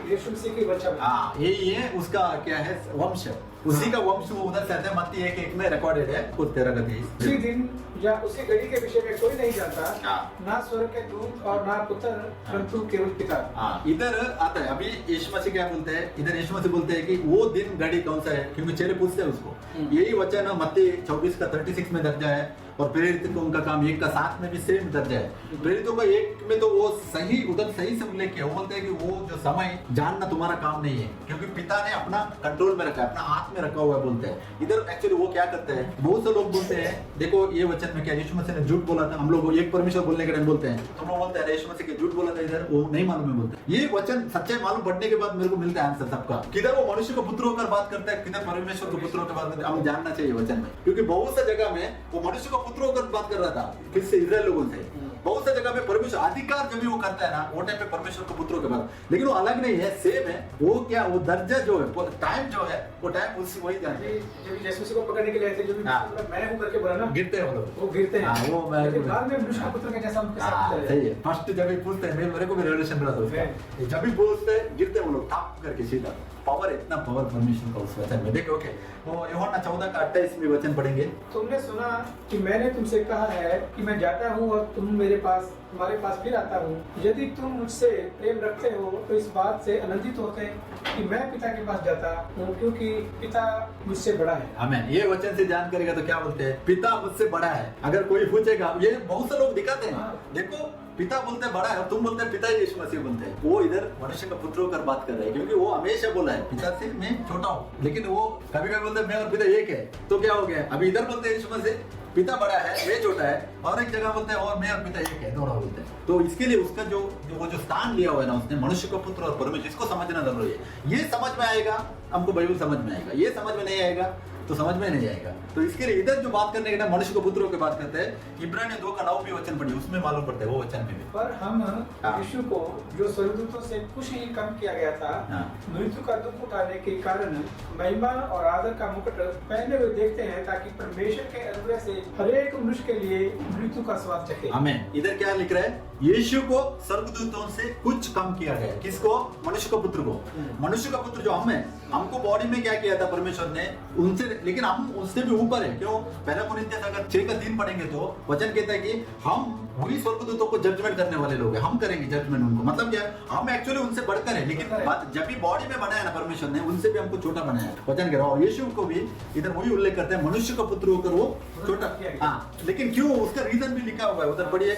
यीशु मसीह की बच्चा। हाँ, ये उसका क्या है? वंश। उसी का वंश वो उधर से आता है। मत्ती 1:1 में रिकॉर्डेड है कुछ 13 का 23। उसी दिन या उसी घड़ी के विषय में कोई नहीं जानता, हाँ। ना स्वर्ग के दूत और ना पुत्र, परंतु केवल पिता। हाँ, इधर आता है। अभी यीशु मसीह क्या बोलते हैं? इधर यीशु मसीह बोलते हैं कि वो दिन घड़ी कौन सा है, क्योंकि चेले पूछते हैं उसको। यही वचन मत्ती 24 का 36 में दर्जा है और प्रेरित को उनका काम 1 का 7 में भी सेम दर्जा है। प्रेरितों का 1 में तो वो सही उधर सही से उल्लेख किया। वो बोलते हैं कि वो जो समय जानना तुम्हारा काम नहीं है, क्योंकि पिता ने अपना कंट्रोल में रखा है, अपना हाथ में रखा हुआ है बोलते हैं। इधर एक्चुअली वो क्या करते हैं? बहुत से लोग बोलते हैं, देखो ये वचन में क्या यीशु मसीह ने झूठ बोला था। हम लोग एक परमेश्वर बोलने के टाइम बोलते हैं, तुम लोग बोलते हैं यीशु मसीह के झूठ बोला था, इधर वो नहीं मालूम है बोलते। ये वचन सच्चाई मालूम पड़ने के बाद मेरे को मिलता है आंसर सबका। किधर वो मनुष्य को पुत्र होकर बात करता है, किधर परमेश्वर को पुत्र होकर बात करता है। हमें जानना चाहिए वचन में, क्योंकि बहुत सा जगह में वो मनुष्य को पुत्र होकर बात कर रहा था, किससे? इजराइल लोगों से। बहुत सा जगह पे परमेश्वर अधिकार जब भी वो करता है ना, वो टाइम पे परमेश्वर को पुत्रों के बाद, लेकिन वो अलग नहीं है, सेम है। वो क्या, वो दर्जा जो है, टाइम जो है, वो टाइम उससे वही जाने। जब यीशु मसीह को पकड़ने के लिए आए थे, जो भी मैं हूं करके बोला ना, गिरते हैं वो गिरते हैं। वो मैं बाद में मनुष्य का पुत्र के जैसा उनके साथ चला सही है। फर्स्ट जब भी पूछते हैं, मेरे को भी रिलेशन मिला था, जब भी पूछते हैं गिरते हैं वो लोग टाप करके सीधा। पावर, इतना पावर परमेश्वर का उस वचन में। देखो ओके, वो यूहन्ना 14 का 28 में वचन पढ़ेंगे। तुमने सुना कि मैंने तुमसे कहा है कि मैं जाता हूँ और तुम्हारे पास फिर आता हूँ। यदि तुम मुझसे प्रेम रखते हो तो इस बात से आनंदित होते कि मैं पिता के पास जाता हूँ, क्योंकि पिता मुझसे बड़ा है। आमीन। ये वचन से जान करेगा तो क्या बोलते हैं? पिता मुझसे बड़ा है। अगर कोई पूछेगा, ये बहुत से लोग दिखाते हैं, देखो पिता बोलते हैं बड़ा है और तुम बोलते हैं पिता यीशु मसीह बोलते हैं। वो इधर मनुष्य का पुत्र होकर बात कर रहे हैं, क्योंकि वो हमेशा बोला है पिता से मैं छोटा हूँ, लेकिन वो कभी कभी बोलते हैं मैं और पिता एक है। तो क्या हो गया? अभी इधर बोलते हैं यीशु मसीह पिता बड़ा है, मैं छोटा है, और एक जगह बोलते हैं और मैं और पिता एक है, दोनों बोलते हैं। तो इसके लिए उसका जो स्थान लिया हुआ है ना उसने, मनुष्य का पुत्र और परमेश्वर, इसको समझना जरूरी है। ये समझ में आएगा हमको, बाइबल समझ में आएगा। ये समझ में नहीं आएगा तो समझ में नहीं आएगा। तो इसके लिए इधर जो बात करने के टाइम मनुष्य को पुत्रों की बात करते हैं, इब्रानियों 2 का 9 भी वचन पढ़िए, उसमें मालूम पड़ता है वो वचन में भी। पर हम यीशु को जो स्वर्गदूतों से कुछ ही कम किया गया था, मृत्यु का दुख उठाने के कारण महिमा और आदर का मुकुट पहने हुए देखते हैं, ताकि परमेश्वर के अनुग्रह से हरेक मनुष्य के लिए मृत्यु का स्वाद चखे। आमीन। इधर क्या लिख रहा है? यीशु को स्वर्गदूतों से कुछ कम किया गया। किसको? मनुष्य का पुत्र को। मनुष्य का पुत्र जो हम है, हमको बॉडी में क्या किया था परमेश्वर ने उनसे, लेकिन हम उससे भी ऊपर है। क्यों? पहला कोरिन्थियस अगर 6 का 3 पढ़ेंगे तो वचन कहता है कि हम वही स्वर्गदूतों को जजमेंट करने वाले लोग हैं, हम करेंगे जजमेंट उनको। मतलब क्या? हम एक्चुअली उनसे बढ़कर है, लेकिन जब भी बॉडी में बनाया ना परमेश्वर ने, उनसे भी हमको छोटा बनाया। वचन कह रहा हूँ, यीशु को भी इधर वही उल्लेख करते हैं, मनुष्य का पुत्र होकर वो छोटा। हाँ, लेकिन क्यों? उसका रीजन भी लिखा हुआ है उधर, पढ़िए।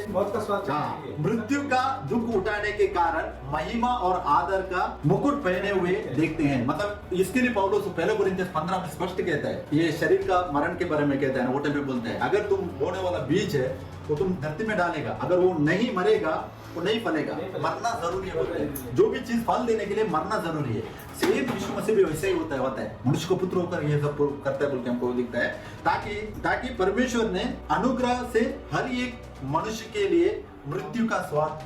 मृत्यु का दुख उठाने के कारण महिमा और आदर का मुकुट पहने हुए देखते हैं। मतलब इसके लिए पौलुस पहले कोरिन्थियस 15 में स्पष्ट कहता है, ये शरीर का मरण के बारे में कहता है ना, वो टाइम पे बोलता है अगर तुम बोने वाला बीज है तो तुम धरती में डालेगा, अगर वो नहीं मरेगा वो नहीं फलेगा, मरना जरूरी है बोलते हैं। जो भी चीज फल देने के लिए मरना जरूरी है। सेम यीशु मसीह भी वैसे ही होता है। मनुष्य को पुत्र होकर ये सब करता है बोल के हमको दिखता है, ताकि परमेश्वर ने अनुग्रह से हर एक मनुष्य के लिए मृत्यु का स्वाद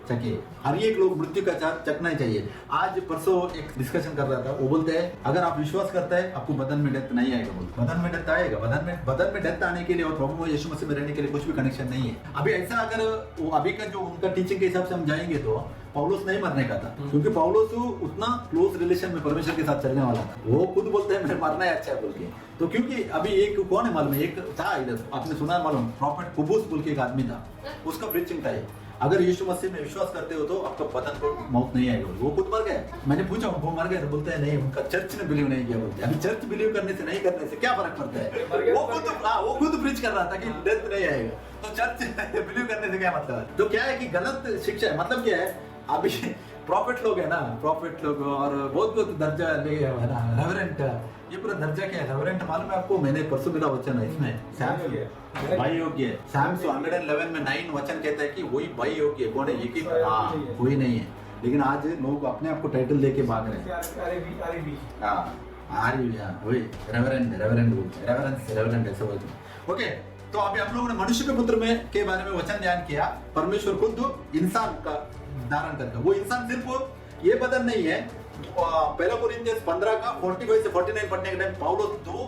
चखे। हर एक लोग मृत्यु का स्वाद चखना ही चाहिए। आज परसों एक डिस्कशन कर रहा था, वो बोलते हैं अगर आप विश्वास करते हैं आपको बदन में डेथ नहीं आएगा। बोलते बदन में डेथ आएगा। बदन में डेथ आने के लिए और प्रभु यीशु मसीह में रहने के लिए कुछ भी कनेक्शन नहीं है। अभी ऐसा अगर वो अभी का जो उनका टीचिंग के हिसाब से हम जाएंगे तो पौलुस नहीं मरने का था, क्योंकि पौलुस उतना क्लोज रिलेशन में परमेश्वर के साथ चलने वाला था। वो खुद बोलते हैं मैं मरना है अच्छा है बोल के। तो क्योंकि अभी एक कौन है मालूम है, एक था इधर आपने सुना मालूम, प्रॉफिट कुबूस बोल के एक आदमी था, उसका प्रीचिंग था ये, अगर यीशु मसीह में विश्वास करते हो तो आपका बदन को मौत नहीं आएगी। वो खुद मर गए। मैंने पूछा वो मर गए तो बोलते हैं नहीं, उनका चर्च ने बिलीव नहीं किया बोलते हैं। अभी चर्च बिलीव करने से नहीं करने से क्या फर्क पड़ता है? वो खुद प्रीच कर रहा था कि डेथ नहीं आएगा, तो चर्च बिलीव करने से क्या मतलब है? तो क्या है कि गलत शिक्षा है। मतलब क्या है, अभी प्रॉफिट लोग है ना, प्रॉफिट लोग और बहुत बहुत दर्जा ले है ना, रेवरेंट। ये पूरा दर्जा क्या है रेवरेंट मालूम है आपको? मैंने परसों मिला वचन है इसमें, सैम भाई योग्य है। सैम 111 में 9 वचन कहता है कि वही भाई योग्य है। कौन है? एक ही, हाँ कोई नहीं है। लेकिन आज लोग अपने आप को टाइटल देके भाग रहे हैं। हाँ वही रेवरेंट ऐसे बोलते। ओके, तो अभी हम लोगों ने मनुष्य के पुत्र में के बारे में वचन ध्यान किया। परमेश्वर खुद इंसान का धारण करके, वो इंसान सिर्फ ये बदन नहीं है। पहला कोरिन्थियंस 15 का 45 से 49 पढ़ने के टाइम पौलुस 2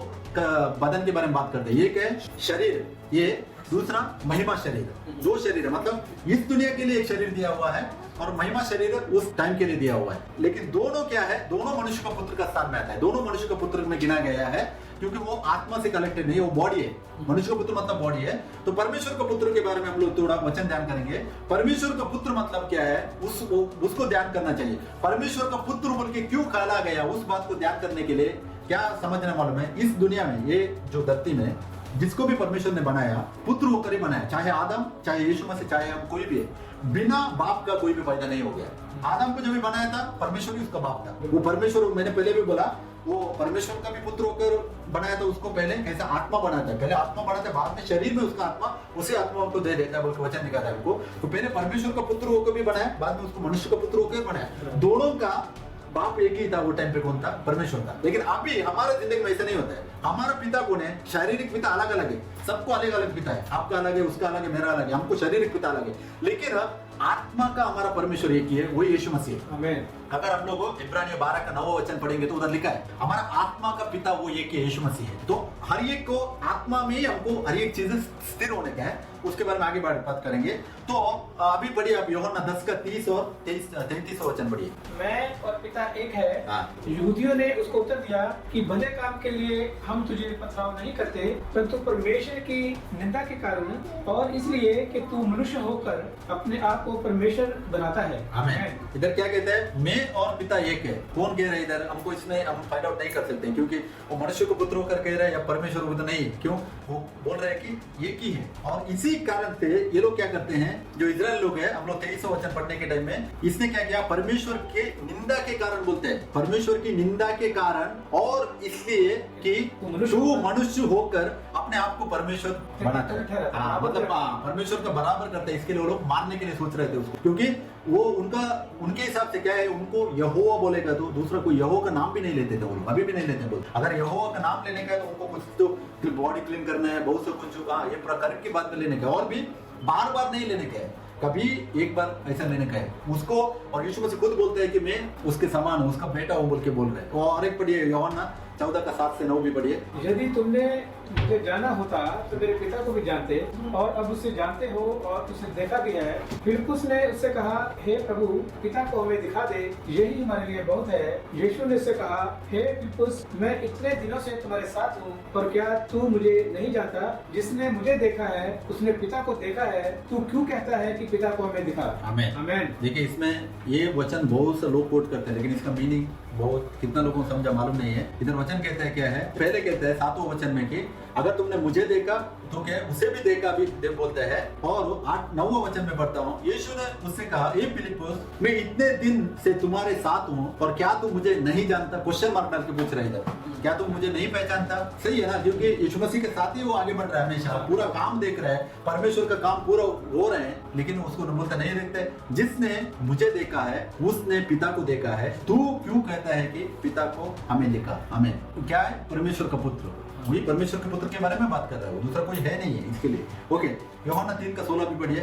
बदन के बारे में बात करते हैं। एक है शरीर, ये दूसरा महिमा शरीर। 2 शरीर है, मतलब इस दुनिया के लिए एक शरीर दिया हुआ है और महिमा शरीर उस टाइम के लिए दिया हुआ है। लेकिन दोनों क्या है? दोनों मनुष्य का पुत्र का स्थान में आता है। दोनों मनुष्य का पुत्र में गिना गया है क्योंकि वो आत्मा से कलेक्टेड नहीं, वो बॉडी है। मनुष्य का पुत्र मतलब बॉडी है। तो परमेश्वर का पुत्र के बारे में हम लोग थोड़ा वचन ध्यान करेंगे। परमेश्वर का पुत्र मतलब क्या है, उसको ध्यान करना चाहिए। परमेश्वर का पुत्र बोल के क्यों कहा गया, उस बात को ध्यान करने के लिए क्या समझना मालूम है? इस दुनिया में, ये जो धरती में जिसको भी परमेश्वर ने बनाया पुत्र होकर ही बनाया, चाहे आदम, चाहे यीशु मसीह, चाहे हम कोई भी है। बिना बाप का कोई भी पैदा नहीं हो गया। आदम को जब भी बनाया था परमेश्वर ही उसका बाप था। वो परमेश्वर, मैंने पहले भी बोला, वो परमेश्वर का भी पुत्र होकर बनाया था उसको। पहले कैसा आत्मा बनाता है, पहले आत्मा बनाता है, बाद में शरीर में उसका आत्मा, उसी आत्मा को दे देता है बोल के वचन निकाला है उनको। तो पहले परमेश्वर का पुत्र होकर भी बनाया, बाद में उसको मनुष्य का पुत्र होकर बनाया। दोनों का बाप एक ही था वो टाइम पे। कौन था? परमेश्वर था। लेकिन अभी हमारे जिंदगी में ऐसा नहीं होता है। हमारा पिता कौन है? शारीरिक पिता अलग अलग है, सबको अलग अलग पिता है। आपका अलग है, उसका अलग है, मेरा अलग है, हमको शारीरिक पिता अलग है। लेकिन आत्मा का हमारा परमेश्वर एक ही है, वही यीशु मसीह। आमीन। अगर हम लोग इब्रानियों 12 का 9वां वचन पढ़ेंगे तो उधर लिखा है हमारा आत्मा का पिता वो एक ही यीशु मसीह है। तो हर एक को आत्मा में ही हमको हर एक चीज स्थिर होने का है। उसके बारे में आगे बात करेंगे। तो अभी पढ़िए आप यूहन्ना 10 का 30 और 33 वचन पढ़िए। मैं और पिता एक है। यहूदियों ने उसको उत्तर दिया कि भले काम के लिए हम तुझे पथराव नहीं करते, परंतु परमेश्वर की निंदा के कारण और इसलिए कि तू मनुष्य होकर अपने आप को परमेश्वर बनाता है। आमीन। इधर क्या कहता है? मैं और पिता एक है। कौन कह रहा है इधर? हमको इसमें हम फाइंड आउट नहीं कर सकते क्योंकि वो मनुष्य को पुत्र होकर कह रहा है या परमेश्वर को पुत्र नहीं। क्यों? वो बोल रहे हैं कि एक ही है। और इसी कारण से ये लोग क्या करते हैं, जो इजराइल लोग हैं, हम लोग 23वां वचन पढ़ने के टाइम में इसने क्या किया? परमेश्वर के निंदा के कारण बोलते हैं, परमेश्वर की निंदा के कारण और इसलिए कि तू मनुष्य होकर अपने आप को परमेश्वर बनाता है। हाँ, मतलब परमेश्वर का बराबर करता है। इसके लिए वो लोग मारने के लिए सोच रहे थे उसको, क्योंकि वो उनके हिसाब से क्या है, उनको यहोवा बोलेगा तो दूसरा कोई यहोवा का नाम भी नहीं लेते थे वो लोग, अभी भी नहीं लेते। अगर यहोवा का नाम लेने का है तो उनको कुछ तो बॉडी क्लीन करना है, बहुत से कुछ ये प्रकार की बात में लेने का, और भी बार बार नहीं लेने का है, कभी एक बार ऐसा लेने का है उसको। और यीशु मसीह खुद बोलते हैं कि मैं उसके समान हूँ, उसका बेटा हूँ बोल के बोल रहे हैं। और एक पढ़िए यूहन्ना 14 का 7 से 9 भी पढ़िए। यदि तुमने मुझे जाना होता तो मेरे पिता को भी जानते, और अब उसे जानते हो और उसे देखा भी है। फिलिप्पुस ने उससे कहा, हे प्रभु, पिता को हमें दिखा दे, यही हमारे लिए बहुत है। यीशु ने उससे कहा, हे फिलिप्पुस, मैं इतने दिनों से तुम्हारे साथ हूँ और क्या तू मुझे नहीं जानता? जिसने मुझे देखा है उसने पिता को देखा है। तू क्यों कहता है कि पिता को हमें दिखा? आमीन। आमीन। देखिए, इसमें ये वचन बहुत से लोग कोट करते हैं, लेकिन इसका मीनिंग बहुत कितना लोगों को समझा मालूम नहीं है। इधर वचन कहता है क्या है? पहले कहता है 7वें वचन में कि अगर तुमने मुझे देखा तो क्या उसे भी देखा भी बोलते हैं। और 9वें वचन में पढ़ता हूँ, यीशु ने उससे कहा, हे फिलिप्पुस, मैं इतने दिन से तुम्हारे साथ हूँ और क्या तू मुझे नहीं जानता? क्वेश्चन मार्क डाल के पूछ रहा है इधर, क्या तू मुझे नहीं पहचानता? सही है ना, क्योंकि यीशु मसीह के साथ ही वो आगे बढ़ रहा है, हमेशा पूरा काम देख रहा है, परमेश्वर का काम पूरा हो रहे हैं, लेकिन उसको बोलता नहीं देखते। जिसने मुझे देखा है उसने पिता को देखा है। तू क्यों कहता है कि पिता को हमें देखा? हमें क्या है? परमेश्वर का पुत्र, वही परमेश्वर के पुत्र के बारे में बात कर रहा है, दूसरा कोई है नहीं है इसके लिए। ओके, यूहन्ना 3 का 16 भी पढ़िए।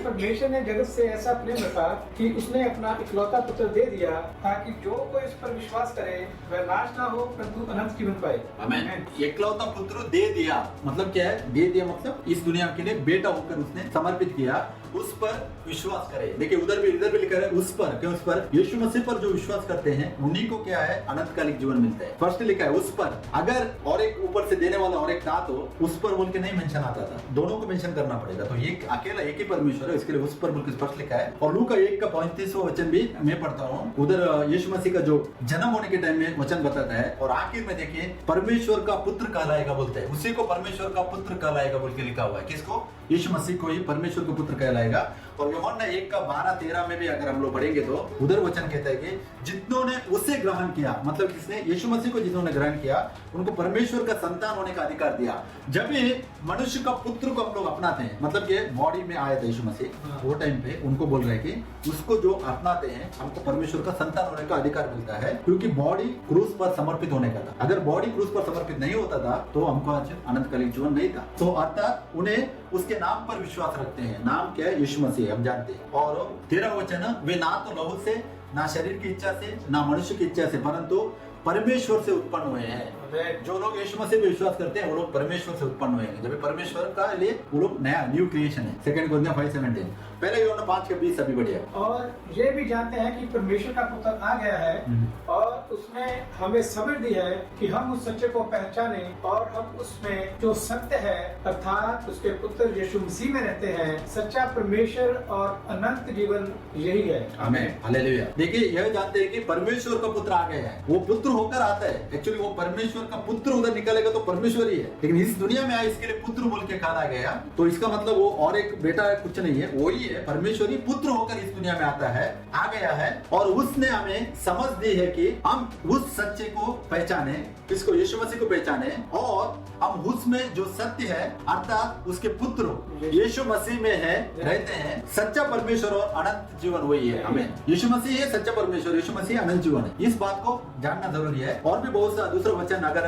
परमेश्वर ने जगत से ऐसा प्रेम रखा कि उसने अपना इकलौता पुत्र दे दिया, ताकि जो कोई इस पर विश्वास करे वह नाश ना हो परंतु अनंत जीवन पाए। आमीन। इकलौता पुत्र दे दिया मतलब क्या है? दे दिया मतलब इस दुनिया के लिए बेटा होकर उसने समर्पित किया, उस पर विश्वास करे। देखिए इधर भी लिखा है उस पर। क्यों उस पर? यीशु मसीह पर जो विश्वास करते हैं उन्हीं को क्या है? अनंतकालिक जीवन मिलता है। फर्स्ट लिखा है उस पर। अगर और एक ऊपर से देने वाला और एक था तो उस पर बोल के नहीं मेंशन आता था, दोनों को मेंशन करना पड़ेगा। तो ये अकेला एक ही परमेश्वर है, इसके लिए उस पर बोल के स्पष्ट लिखा है। और लूका 1 का 35वां वचन भी मैं पढ़ता हूँ। उधर यीशु मसीह का जो जन्म होने के टाइम में वचन बताता है, और आखिर में देखिए परमेश्वर का पुत्र कहलाएगा बोलते हैं, उसी को परमेश्वर का पुत्र कहलाएगा बोल के लिखा हुआ है। किसको? यीशु मसीह को ही परमेश्वर का पुत्र कहलाएगा। और यूहन्ना 1:12-13 में भी अगर हम लोग पढ़ेंगे तो उधर वचन कहता है कि जितनों उसे ग्रहण किया, मतलब किसने? यीशु मसीह को जिन्होंने ग्रहण किया उनको परमेश्वर का संतान होने का अधिकार दिया। जब भी मनुष्य का पुत्र को हम लोग अपनाते हैं, मतलब कि बॉडी में आया था यीशु मसीह, वो टाइम पे उनको बोल रहे हैं कि उसको जो अपनाते हैं हमको परमेश्वर का संतान होने का अधिकार मिलता है, क्योंकि बॉडी क्रूस पर समर्पित होने का था। अगर बॉडी क्रूस पर समर्पित नहीं होता था तो हमको आज अनंतकालीन जीवन नहीं था। तो अर्थात उन्हें उसके नाम पर विश्वास रखते हैं। नाम क्या है? यीशु मसीह, हम जानते हैं। और 13 वचन, वे ना तो लहू से, ना शरीर की इच्छा से, ना मनुष्य की इच्छा से, परंतु परमेश्वर से उत्पन्न हुए हैं। जो लोग यीशु मसीह पे विश्वास करते हैं वो लोग परमेश्वर से उत्पन्न हुए हैं। जब परमेश्वर का लिए वो लोग नया न्यू क्रिएशन है। 2 कोरिन्थियों 5:17, पहले यूहन्ना 5:20 अभी बढ़िया। और ये भी जानते हैं कि परमेश्वर का पुत्र आ गया है और उसने हमें समझ दी है कि हम उस सच्चे को पहचाने और हम उसमें जो सत्य है अर्थात उसके पुत्र यीशु मसीह में रहते हैं। सच्चा परमेश्वर और अनंत जीवन यही है। आमीन, हालेलुया। देखिए यह जानते हैं कि परमेश्वर का पुत्र आ गया है, वो पुत्र होकर आता है। एक्चुअली वो परमेश्वर का पुत्र उधर निकलेगा तो परमेश्वर ही है, लेकिन इस दुनिया में आया इसके लिए पुत्र बोल के कहा गया। तो इसका मतलब वो और एक बेटा कुछ नहीं है, वो ही है। परमेश्वर ही पुत्र होकर इस दुनिया में आता है, आ गया है और उसने हमें समझ दी है कि हम उस सच्चे को पहचाने, इसको यीशु मसीह को पहचाने और हम उसमें जो सत्य है अर्थात उसके पुत्र यीशु मसीह में है रहते हैं। सच्चा परमेश्वर और अनंत जीवन वही है। हमें यीशु मसीह है सच्चा परमेश्वर, यीशु मसीह अनंत जीवन है। इस बात को जानना जरूरी है। और भी बहुत सा दूसरा वचन, अगर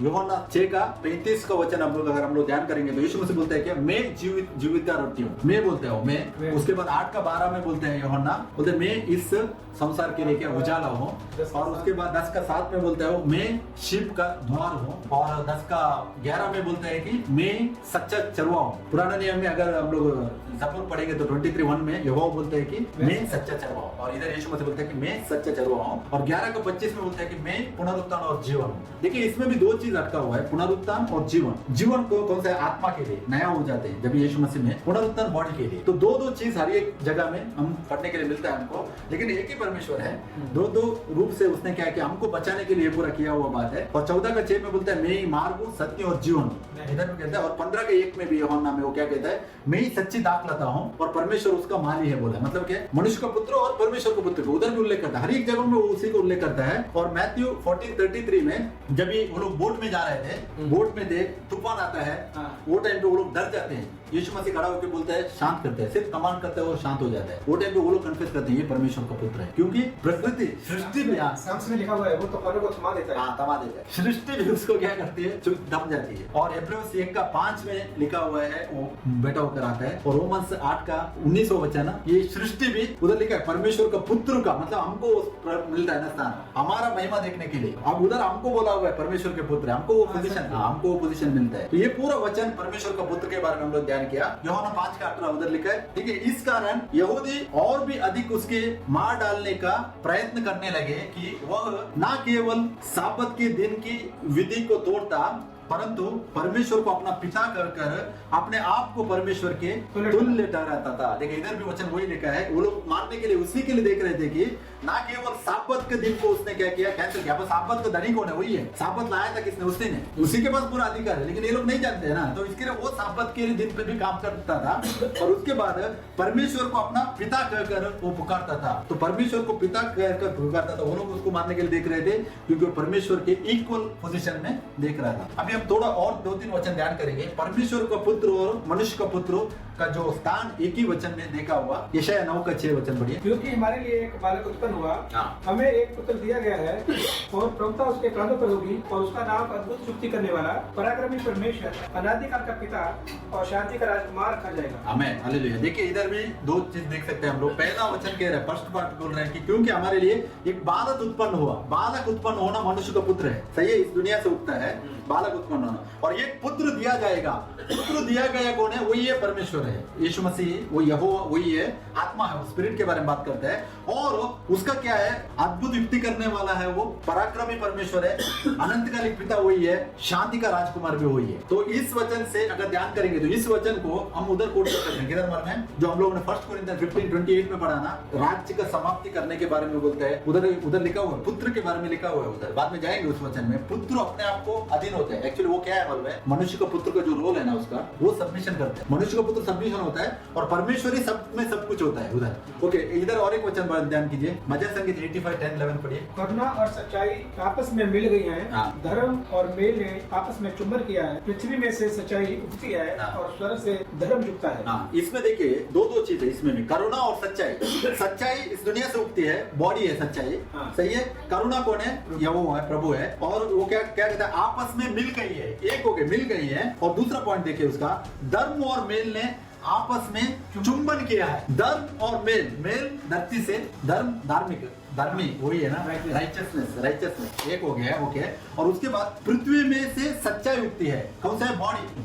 यूहन्ना 6:35 का वचन अगर हम लोग ध्यान करेंगे तो यीशु मसीह बोलते हैं कि मैं जीवित का रोटी हूँ। मैं बोलते हो मैं। उसके बाद 8:12 में बोलते हैं यूहन्ना, बोलते मैं इस संसार के लिए क्या उजाला हूँ। और उसके बाद 10:7 में बोलते हो मैं शीप का द्वार हूँ। और 10:11 में बोलते हैं कि मैं सच्चा चरवा हूँ। पुराना नियम में अगर हम लोग ज़बूर पढ़ेंगे तो 23:1 में यहोवा बोलते हैं कि मैं सच्चा चरवा हूँ। और इधर यीशु मसीह बोलते हैं कि मैं सच्चा चरवा हूँ। और 11:25 में बोलते हैं कि मैं पुनरुत्थान और जीवन हूँ। देखिए इसमें भी दो चीज अटका हुआ है, पुनरुत्थान और जीवन। जीवन को कौन सा? आत्मा के लिए नया हो जाते हैं जब यीशु मसीह में, पुनरुत्थान बॉडी के लिए। तो दो चीज हर एक जगह में हम पढ़ने के लिए मिलता है हमको, लेकिन एक ही परमेश्वर है। दो रूप से उसने क्या किया, हमको बचाने के लिए पूरा किया हुआ बात है। और 14:6 में बोलता है मैं ही मार्ग हूँ, सत्य और जीवन, इधर भी कहता है। और 15:1 में भी यूहन्ना में वो क्या कहता है, मैं ही सच्ची दाखलता हूँ और परमेश्वर उसका माली है बोला। मतलब क्या? मनुष्य का पुत्र और परमेश्वर का पुत्र को उधर भी उल्लेख करता है। हर एक जगह में वो उसी को उल्लेख करता है। और मैथ्यू 14:33 में जब ये वो लोग बोट में जा रहे थे, बोट में देख तूफान आता है, वो टाइम पे वो लोग डर जाते हैं। यीशु मसीह खड़ा होकर बोलता है शांत करते हैं, सिर्फ कमांड करता है और शांत हो जाता है। वो टाइम पे वो लोग कन्फेस करते हैं ये परमेश्वर का पुत्र है, क्योंकि प्रकृति सृष्टि में साम्स में लिखा हुआ है वो तो फलों को थमा देता है। हाँ, थमा देता है। सृष्टि भी उसको क्या करती है, चुप दम जाती है। और इब्रानियों 1:5 में लिखा हुआ है वो बेटा होकर आता है। और रोमन्स 8:19 वचन, ये सृष्टि भी उधर लिखा है परमेश्वर का पुत्र का, मतलब हमको मिलता है ना स्थान हमारा महिमा देखने के लिए। अब उधर हमको बोला हुआ है परमेश्वर के पुत्र, हमको वो पोजीशन, हमको वो पोजीशन मिलता है। तो ये पूरा वचन परमेश्वर का पुत्र के बारे में हम लोग ध्यान किया। यूहन्ना 5:18 उधर लिखा है। ठीक है, इस कारण यहूदी और भी अधिक उसके मार डालने का प्रयत्न करने लगे कि वह न केवल साबत के दिन की विधि को तोड़ता परंतु परमेश्वर को अपना पिता कर अपने आप को परमेश्वर के तुल्य ठहराता था। देखिए इधर भी वचन वही लिखा है। वो लोग मानने के लिए उसी के लिए देख रहे थे कि ना केवल साबत के दिन को उसने क्या किया, कैंसिल किया। साबत का धनी कौन है? वही है। साबत लाया था किसने? उसी ने। उसी के पास पूरा अधिकार है, लेकिन ये लोग नहीं जानते हैं ना। तो इसके लिए वो साबत के दिन पे भी काम करता था और उसके बाद परमेश्वर को अपना पिता कहकर वो पुकारता था। तो परमेश्वर को पिता कहकर पुकारता था। वो लोग उसको मारने के लिए देख रहे थे क्योंकि वो परमेश्वर के इक्वल पोजीशन में देख रहा था। अभी हम थोड़ा और 2-3 वचन ध्यान करेंगे। परमेश्वर का पुत्र और मनुष्य का पुत्र का जो स्थान एक ही वचन में देखा हुआ। यशायाह 9:6 वचन पढ़िए। क्योंकि हमारे लिए एक बालक उत्पन्न हुआ, हमें एक पुत्र दिया गया है और प्रभुता उसके कांधों पर होगी और उसका नाम अद्भुत युक्ति करने वाला, पराक्रमी परमेश्वर, अनादिकाल का पिता और शांति का राजकुमार रखा जाएगा। आमीन, हालेलुया। देखिए इधर भी दो चीज देख सकते हैं हम लोग। पहला वचन कह रहे हैं, फर्स्ट पार्ट बोल रहे हैं कि क्योंकि हमारे लिए एक बालक उत्पन्न हुआ। बालक उत्पन्न होना मनुष्य का पुत्र है, सही है। इस दुनिया से उठता है बालक उत्पन्न होना और ये पुत्र दिया जाएगा। पुत्र दिया गया कौन है? वही है परमेश्वर है। है, यीशु मसीह वो यहोवा वही है, आत्मा है, स्पिरिट के बारे में बात करते हैं। और उसका क्या है, अद्भुत युक्ति करने वाला है, वो पराक्रमी परमेश्वर है, अनंतकालिक पिता वही है, शांति का राजकुमार भी वही है। तो इस वचन से अगर ध्यान करेंगे तो इस वचन को हम उधर कोट कर सकते हैं, किधर में जो हम लोगों ने 1 कोरिन्थियन 15:28 में पढ़ा ना, राज्य का समाप्ति करने के बारे में बोलता है, उधर लिखा हुआ है, पुत्र के बारे में लिखा हुआ है, उधर बाद में जाएंगे उस वचन में। पुत्र अपने आप को अधीन होते हैं, एक्चुअली वो क्या है मालूम है, मनुष्य का पुत्र का जो रोल है ना उसका, वो सबमिशन करते हैं, मनुष्य का पुत्र सबमिशन होता है और परमेश्वर ही सब में सब कुछ होता है उधर। ओके, इधर और एक वचन पर ध्यान कीजिए, मज़ा संगीत 85:10-11 पढ़िए। करुणा और सच्चाई आपस में मिल गई हैं, हाँ। धर्म और मेल ने आपस में चुंबन किया है, पृथ्वी में से सच्चाई उगती है हाँ। और स्वर्ग से धर्म जुगता है। हाँ, इसमें देखिए दो चीज है इसमें भी, करुणा और सच्चाई। सच्चाई इस दुनिया से उगती है, बॉडी है सच्चाई, हाँ। सही है। करुणा कौन है, यहोवा है, प्रभु है। और वो क्या कहता है, आपस में मिल गई है, एक हो गए, मिल गई है। और दूसरा पॉइंट देखिए उसका, धर्म और मेल ने आपस में चुंबन किया है। धर्म और मेल धरती से, धर्म धार्मिक, धर्मी वही है ना, राइचसनेस एक हो गया, ओके। और उसके बाद पृथ्वी में से सच्चाई उगती है, कौन सा है,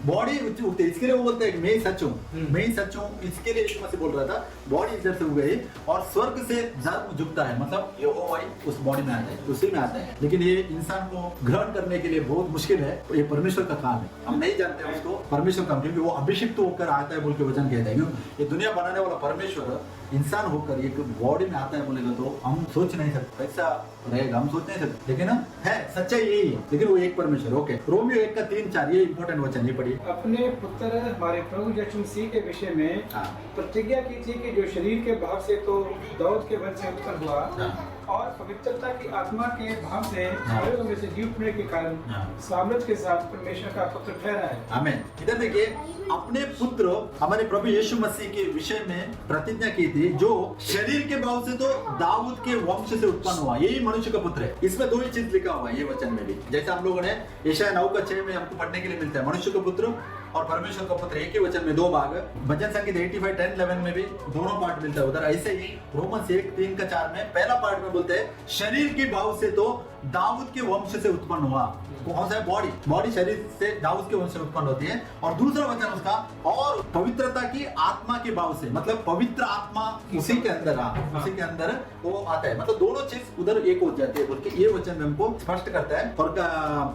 बॉडी उगती है। इसके लिए वो बोलते हैं मैं ही सच हूँ, मैं ही सच हूँ, इसके लिए यीशु मसीह बोल रहा था, बॉडी इधर से उगई और स्वर्ग से धर्म जुगता है, मतलब यहोवा उस बॉडी में आता है, उसी में आता है। लेकिन ये इंसान को ग्रहण करने के लिए बहुत मुश्किल है, ये परमेश्वर का काम है, हम नहीं जानते उसको, परमेश्वर का, क्योंकि वो अभिषिक्त होकर आता है बोल के वचन कहते हैं। ये दुनिया बनाने वाला परमेश्वर इंसान होकर एक बॉडी में आता है बोलेगा तो हम सोच नहीं सकते, ऐसा रहेगा, हम सोच नहीं सकते। लेकिन है सच्चाई यही है, लेकिन वो एक परमेश्वर। ओके, रोमियो 1:3-4 ये इंपॉर्टेंट वचन, ये पढ़िए। अपने पुत्र हमारे प्रभु यीशु मसीह के विषय में प्रतिज्ञा की थी कि जो शरीर के भाव से तो दाऊद के वंश से उत्पन्न हुआ और पवित्रता की आत्मा के भाव से मरे में से जी उठने के कारण सामर्थ के साथ परमेश्वर का पुत्र ठहरा है। आमीन। इधर देखिए, अपने पुत्र हमारे प्रभु यीशु मसीह के विषय में प्रतिज्ञा की थी, जो शरीर के भाव से तो दाऊद के वंश से उत्पन्न हुआ, यही मनुष्य का पुत्र है। इसमें दो ही चीज लिखा हुआ है ये वचन में भी, जैसे हम लोगों ने यशायाह 9:6 में हमको पढ़ने के लिए मिलता है, मनुष्य का पुत्र और परमेश्वर का पुत्र, एक ही वचन में दो भाग। भजन संगीत 85:10-11 में भी दोनों पार्ट मिलता है उधर। ऐसे ही रोमन्स 1:3-4 में पहला पार्ट में बोलते हैं शरीर के भाव से तो दाऊद के वंश से उत्पन्न हुआ, कौन सा है, बॉडी शरीर से दाऊद के वंश से उत्पन्न होती है। और दूसरा वचन उसका, और पवित्रता की आत्मा के भाव से, मतलब पवित्र आत्मा उसी के अंदर, उसी के अंदर वो आता है, मतलब दोनों चीज उधर एक हो जाती है बोल के ये वचन में हमको स्पष्ट करता है। और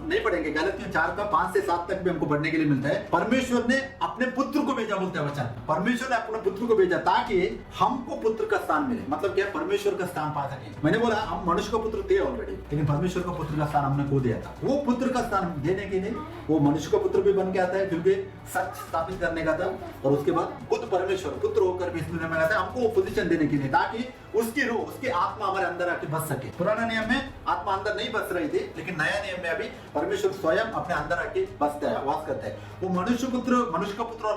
नहीं पढ़ेंगे, गलतियों 4:5-7 तक भी हमको पढ़ने के लिए मिलता है। परमेश्वर ने अपने पुत्र को भेजा, बोलते हैं वचन, परमेश्वर ने अपने पुत्र को भेजा ताकि हमको पुत्र का स्थान मिले, मतलब क्या, परमेश्वर का स्थान पा सके। मैंने बोला हम मनुष्य का पुत्र थे ऑलरेडी, लेकिन परमेश्वर का पुत्र का स्थान हमने खो दिया था। वो पुत्र का स्थान देने के लिए वो मनुष्य का पुत्र भी बन के आता है, क्योंकि सच स्थापित करने का था। और उसके बाद खुद परमेश्वर पुत्र होकर भी इस दुनिया में आता है, हमको वो पोजीशन देने के लिए, ताकि उसकी रूह, उसकी आत्मा हमारे अंदर आके बस सके। पुराना नियम में आत्मा अंदर नहीं बस रही थी, लेकिन नया नियम में अभी परमेश्वर स्वयं अपने अंदर आके बसता है, वास करता है। वो मनुष्य का पुत्र और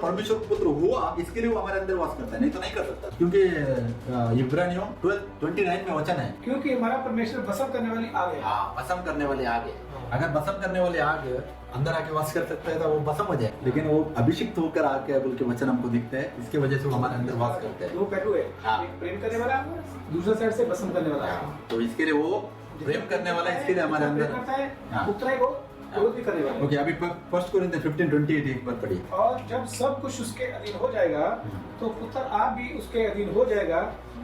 परमेश्वर का पुत्र हुआ, इसके लिए वो हमारे अंदर वास करता है, नहीं तो नहीं कर सकता। क्योंकि इब्रानियों 12:29 में वचन है, क्योंकि हमारा परमेश्वर भस्म करने वाली आग है। हाँ, भस्म करने वाली आग है। अगर भस्म करने वाली आग अंदर आके वास कर सकता है तो वो भस्म हो जाए, लेकिन वो अभिषिक्त होकर आके बोल के वचन हमको दिखता है, इसके वजह से वो हमारे अंदर वास करता है। दो पहलू है, हाँ। एक प्रेम करने वाला, दूसरा साइड से भस्म करने वाला। तो इसके लिए वो प्रेम करने वाला, इसके लिए हमारे अंदर करता है, हाँ। पुत्र को विरोध भी करने वाला। ओके, अभी 1 कोरिन्थियन 15:28 एक बार पढ़िए। और जब सब कुछ उसके अधीन हो जाएगा तो पुत्र आप भी उसके अधीन हो जाएगा,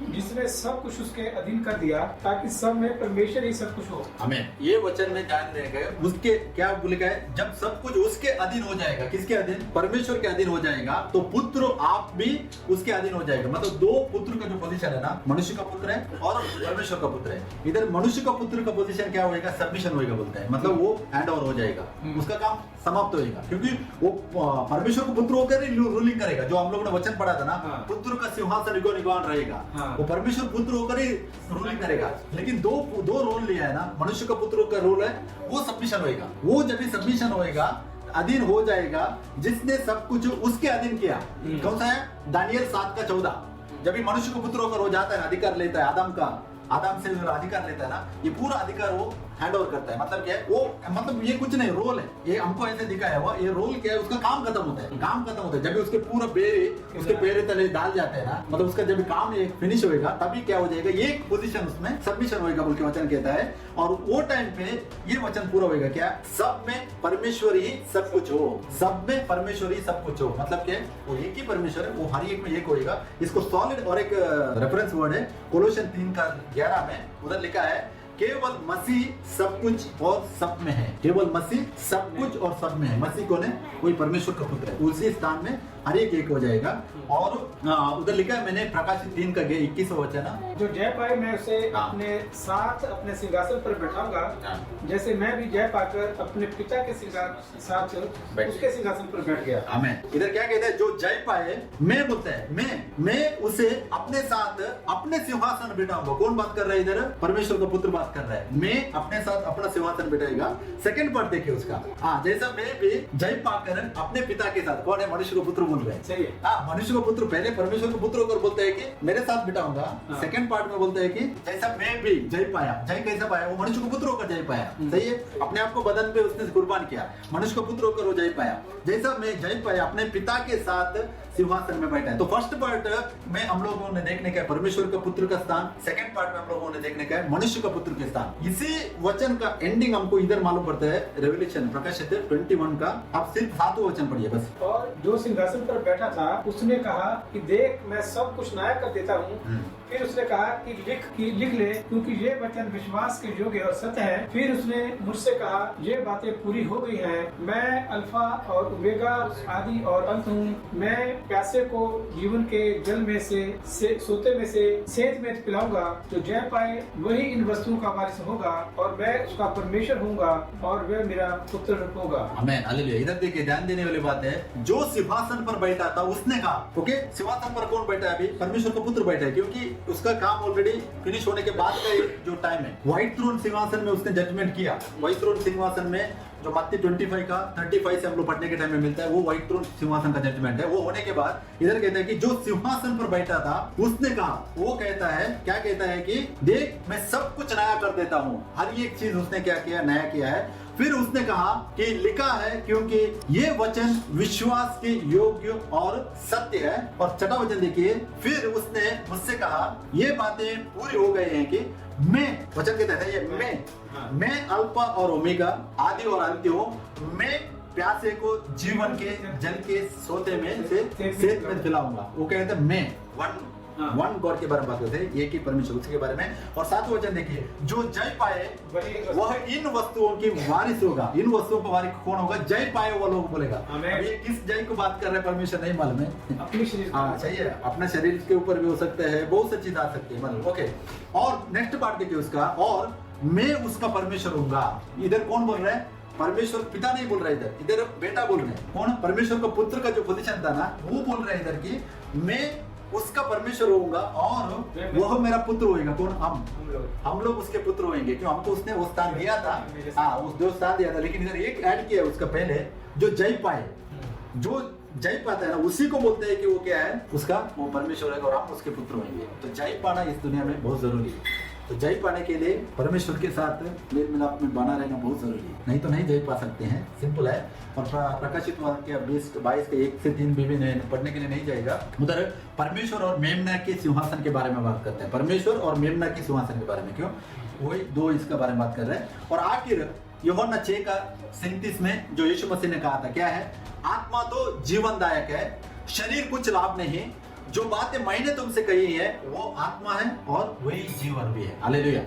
जिसने सब कुछ उसके अधीन कर दिया, ताकि सब में परमेश्वर ही सब कुछ हो। हमें ये वचन में ध्यान देंगे, उसके क्या लिखा है, जब सब कुछ उसके अधीन हो जाएगा, किसके अधीन, परमेश्वर के अधीन हो जाएगा, तो पुत्र आप भी उसके अधीन हो जाएगा। मतलब दो पुत्र का जो पोजीशन है ना, मनुष्य का पुत्र है और परमेश्वर का पुत्र है। इधर मनुष्य का पुत्र का पोजीशन क्या होगा, सबमिशन होगा बोलता है, मतलब वो हैंड ओवर हो जाएगा, उसका काम समाप्त होगा, क्योंकि वो परमेश्वर को पुत्र होकर ही रूलिंग करेगा। जो हम लोगों ने वचन पढ़ा था ना, पुत्र का सिंहासन निगौन रहेगा, वो परमेश्वर पुत्र होकर ही रूलिंग करेगा। लेकिन दो रोल लिया है ना, मनुष्य का पुत्र का रोल है वो सबमिशन होएगा। वो जब भी सबमिशन होएगा, अधीन हो जाएगा, जिसने सब कुछ उसके अधीन किया। कौन सा है, दानियल 7:14। जब भी मनुष्य का पुत्र होकर हो जाता है, अधिकार लेता है, आदम से अधिकार लेता है ना, ये पूरा अधिकार वो हैंड ओवर करता है। मतलब क्या है वो, मतलब ये कुछ नहीं, रोल है, ये हमको ऐसे दिखाया हुआ, ये रोल क्या है, उसका काम खत्म होता है, काम खत्म होता है जब उसके पूरा बेरे उसके पैरे तले डाल जाते हैं ना, मतलब उसका जब काम ये फिनिश होएगा तभी क्या हो जाएगा, ये पोजीशन उसमें सबमिशन होएगा बोल के वचन कहता है। और वो टाइम पे ये वचन पूरा होएगा क्या, सब में परमेश्वर ही सब कुछ हो, सब में परमेश्वर ही सब कुछ हो। मतलब क्या है, वो एक ही परमेश्वर है, वो हर एक में एक होएगा। इसको सॉलिड और एक रेफरेंस वर्ड है कोलोशन 3:11 में, उधर लिखा है केवल मसीह सब कुछ और सब में है, केवल मसीह सब कुछ और सब में है। मसीह कौन है, कोई परमेश्वर का पुत्र है, उसी स्थान में हर एक हो जाएगा। और उधर लिखा है मैंने प्रकाशित 3:21 वचन, जो जय पाए मैं उसे अपने साथ अपने सिंहासन पर बैठाऊंगा, जैसे मैं भी जय पाकर अपने पिता के साथ उसके सिंहासन पर बैठ गया। आमीन। इधर क्या कहते हैं, जो जय पाए, मैं बोलता है मैं उसे अपने साथ अपने सिंहासन बिठाऊंगा। कौन बात कर रहा है इधर, परमेश्वर का पुत्र बात कर रहा है, मैं अपने साथ अपना सिंहासन बिठाएगा। सेकंड पार्ट देखिए उसका, जैसा मैं भी जय पाकर अपने पिता के साथ, कौन है, मनुष्य को पुत्र बोल रहे हैं, सही है। मनुष्य को पुत्र, पहले परमेश्वर को पुत्र होकर बोलता है कि मेरे साथ बिठाऊंगा। सेकंड पार्ट में बोलता है कि जैसा मैं भी जय पाया, जय कैसा पाया, वो मनुष्य को पुत्र होकर जय पाया। सही है, अपने आप को बदन पे उसने कुर्बान किया, मनुष्य को पुत्र होकर वो जय पाया। जैसा मैं जय पाया अपने पिता के साथ सिंहासन में बैठा है। तो फर्स्ट पार्ट में हम लोगों ने देखने का है परमेश्वर का पुत्र का स्थान, सेकंड पार्ट में हम लोगों ने देखने का है मनुष्य का पुत्र के स्थान। इसी वचन का एंडिंग हमको इधर मालूम पड़ता है, रेवलेशन प्रकाशित 21 का। आप सिर्फ 7वां वचन पढ़िए बस। और जो सिंहासन पर बैठा था उसने कहा कि देख मैं सब कुछ नया कर देता हूँ। फिर उसने कहा कि लिख ले, क्योंकि ये वचन विश्वास के योग्य और सत्य है। फिर उसने मुझसे कहा ये बातें पूरी हो गई हैं। मैं अल्फा और ओमेगा, आदि और अंत हूँ। मैं प्यासे को जीवन के जल में से सोते में से सेत में पिलाऊंगा। जो जय पाए वही इन वस्तुओं का वारिस होगा, और मैं उसका परमेश्वर होऊंगा और वह मेरा पुत्र होगा। आमीन, हालेलुया। इधर देखिए, ध्यान देने वाली बात है, जो सिंहासन पर बैठा था उसने कहा, ओके, सिंहासन पर कौन बैठा है अभी, परमेश्वर का पुत्र बैठा है, क्योंकि उसका काम ऑलरेडी फिनिश होने के बाद का जो टाइम है। व्हाइट थ्रोन सिंहासन में उसने जजमेंट किया। व्हाइट थ्रोन सिंहासन में जो मत्ती 25 का 35 से हम लोग पढ़ने के टाइम में मिलता है, वो व्हाइट थ्रोन सिंहासन का जजमेंट है। वो होने के बाद इधर कहता है कि जो सिंहासन पर बैठा था उसने कहा, वो कहता है, क्या कहता है कि देख मैं सब कुछ नया कर देता हूँ। हर एक चीज उसने क्या किया, नया किया है। फिर उसने कहा कि लिखा है, क्योंकि ये वचन विश्वास के योग्य और सत्य है। और छठा वचन देखिए, फिर उसने मुझसे कहा ये बातें पूरी हो गई हैं कि मैं, वचन कहता है ये मैं अल्फा और ओमेगा, आदि और अंत हूँ। मैं प्यासे को जीवन के जल के सोते में से सेत में पिलाऊंगा। वो कहते हैं मैं वन गॉड के बारे में बात करते हैं, एक ही परमेश्वर, उसके बारे में। और 7वां वचन देखिए, जो जय पाए वह इन वस्तुओं की वारिस होगा। इन वस्तुओं का वारिस कौन होगा, जय पाए वो लोग बोलेगा। अब ये किस जय को बात कर रहे हैं परमेश्वर नहीं मालूम है, अपने शरीर, सही है, अपने शरीर के ऊपर भी हो सकता है, बहुत सी चीज आ सकती है, मतलब ओके। और नेक्स्ट पार्ट देखिए उसका, और मैं उसका परमेश्वर हूँगा। इधर कौन बोल रहा है, परमेश्वर पिता नहीं बोल रहा है, इधर बेटा बोल रहे हैं। कौन, परमेश्वर का पुत्र का जो पोजीशन था ना, वो बोल रहा है इधर की मैं उसका परमेश्वर होऊंगा और वह मेरा पुत्र होएगा। कौन, हम लोग उसके पुत्र होंगे, क्यों, हमको उसने वो स्थान दिया था, उस जो स्थान दिया था। लेकिन इधर एक ऐड किया उसका पहले, जो जय पाए, जो जय पाता है ना, उसी को बोलते हैं कि वो क्या है, उसका वो परमेश्वर है और हम उसके पुत्र होंगे। तो जय पाना इस दुनिया में बहुत जरूरी है। तो जय पाने के लिए परमेश्वर के साथ मेल मिलाप में बना रहना बहुत जरूरी है, नहीं तो नहीं जय पा सकते हैं। सिंपल है। और प्रकाशित वाक्य 20-22 के 1 से 3 भी पढ़ने के लिए नहीं जाएगा। उधर परमेश्वर और मेमना के सिंहासन के बारे में बात करते हैं, परमेश्वर और मेमना के सिंहासन के बारे में, क्यों, वही दो इसके बारे में बात कर रहे हैं। और आखिर यूहन्ना 6:37 में जो यीशु मसीह ने कहा था, क्या है, आत्मा तो जीवनदायक है, शरीर कुछ लाभ नहीं। जो बातें मैंने तुमसे कही है वो आत्मा है और वही जीवन भी है। हालेलुया।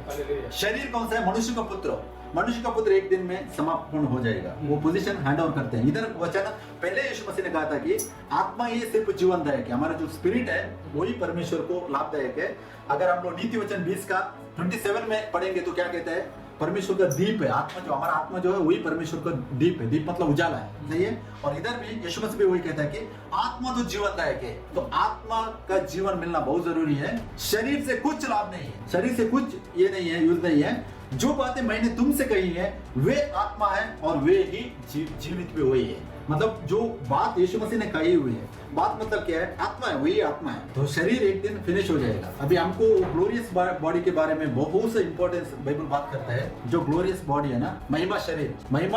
शरीर कौन सा है, मनुष्य का पुत्र। मनुष्य का पुत्र एक दिन में समाप्त हो जाएगा, वो पोजीशन हैंड ओवर करते हैं। इधर वचन पहले यीशु मसीह ने कहा था कि आत्मा ये सिर्फ जीवनदायक है, हमारा जो स्पिरिट है वही परमेश्वर को लाभदायक है। अगर हम लोग नीति वचन 20:27 में पढ़ेंगे तो क्या कहता है, परमेश्वर का दीप है आत्मा, जो हमारा आत्मा जो है वही परमेश्वर का दीप है। दीप मतलब उजाला है, सही है। और इधर भी यीशु मसीह भी वही कहता है कि आत्मा तो जीवनदायक है। तो आत्मा का जीवन मिलना बहुत जरूरी है, शरीर से कुछ लाभ नहीं है, शरीर से कुछ ये नहीं है, यूज नहीं है। जो बातें मैंने तुमसे कही है वे आत्मा है और वे ही जीवित भी वही है। मतलब जो बात यीशु मसीह ने कही हुई है, बात मतलब क्या है, आत्मा है, वही आत्मा है। तो शरीर एक दिन फिनिश हो जाएगा। अभी हमको ग्लोरियस बॉडी के बारे में बहुत सा इंपॉर्टेंस बाइबल बात करता है। जो ग्लोरियस बॉडी है ना, महिमा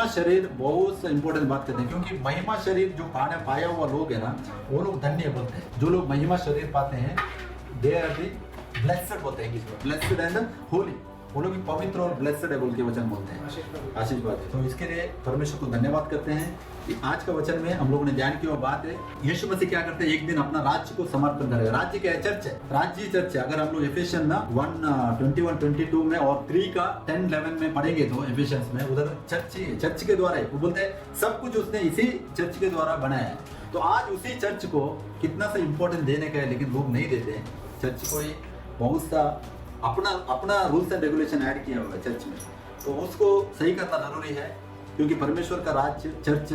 शरीर बहुत सा इंपॉर्टेंट बात करते हैं, क्योंकि महिमा शरीर जो पाया हुआ लोग है ना, वो लोग धन्य बोलते हैं। जो लोग महिमा शरीर पाते हैं दे आर दी ब्लेस्ड बोलते हैं, ब्लेस्ड एंड होली, वो लोग पवित्र और ब्लेस्ड है बोल के वचन बोलते हैं, आशीर्वाद है। तो इसके लिए परमेश्वर को धन्यवाद करते हैं कि आज का वचन में हम लोगों ने ध्यान किया बात है, यीशु मसीह क्या करते हैं, एक दिन अपना राज्य को समर्पण करेगा। राज्य क्या है? चर्च है, राज्य चर्च है। अगर हम लोग एफिशियन ना 1:21-22 में और 3 का 10-11 में पढ़ेंगे तो एफिशियंस में उधर चर्च के द्वारा है। वो बोलते हैं सब कुछ उसने इसी चर्च के द्वारा बनाया है। तो आज उसी चर्च को कितना सा इंपॉर्टेंस देने का है, लेकिन लोग नहीं देते। चर्च को ही बहुत सा अपना रूल्स एंड रेगुलेशन ऐड किया हुआ है चर्च में, तो उसको सही करना जरूरी है, क्योंकि परमेश्वर का राज्य चर्च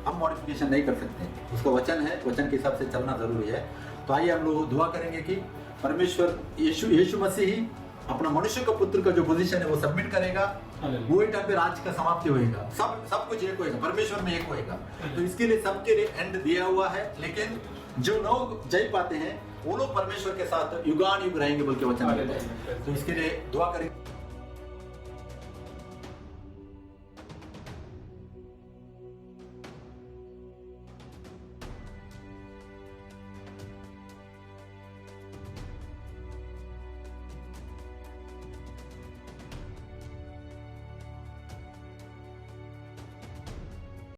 हम मॉडिफिकेशन नहीं कर सकते। उसका वचन है, वचन के हिसाब से चलना जरूरी है। तो आइए हम लोग दुआ करेंगे कि परमेश्वर यीशु मसीह ही अपना मनुष्य का पुत्र का जो पोजीशन है वो सबमिट करेगा, वो एक टाइम पे राज्य का समाप्ति होएगा, सब कुछ एक होएगा, परमेश्वर में एक होएगा। तो इसके लिए सबके लिए एंड दिया हुआ है, लेकिन जो लोग जय पाते हैं वो लोग परमेश्वर के साथ युगान युग रहेंगे बोल के वचन। तो इसके लिए दुआ करेंगे।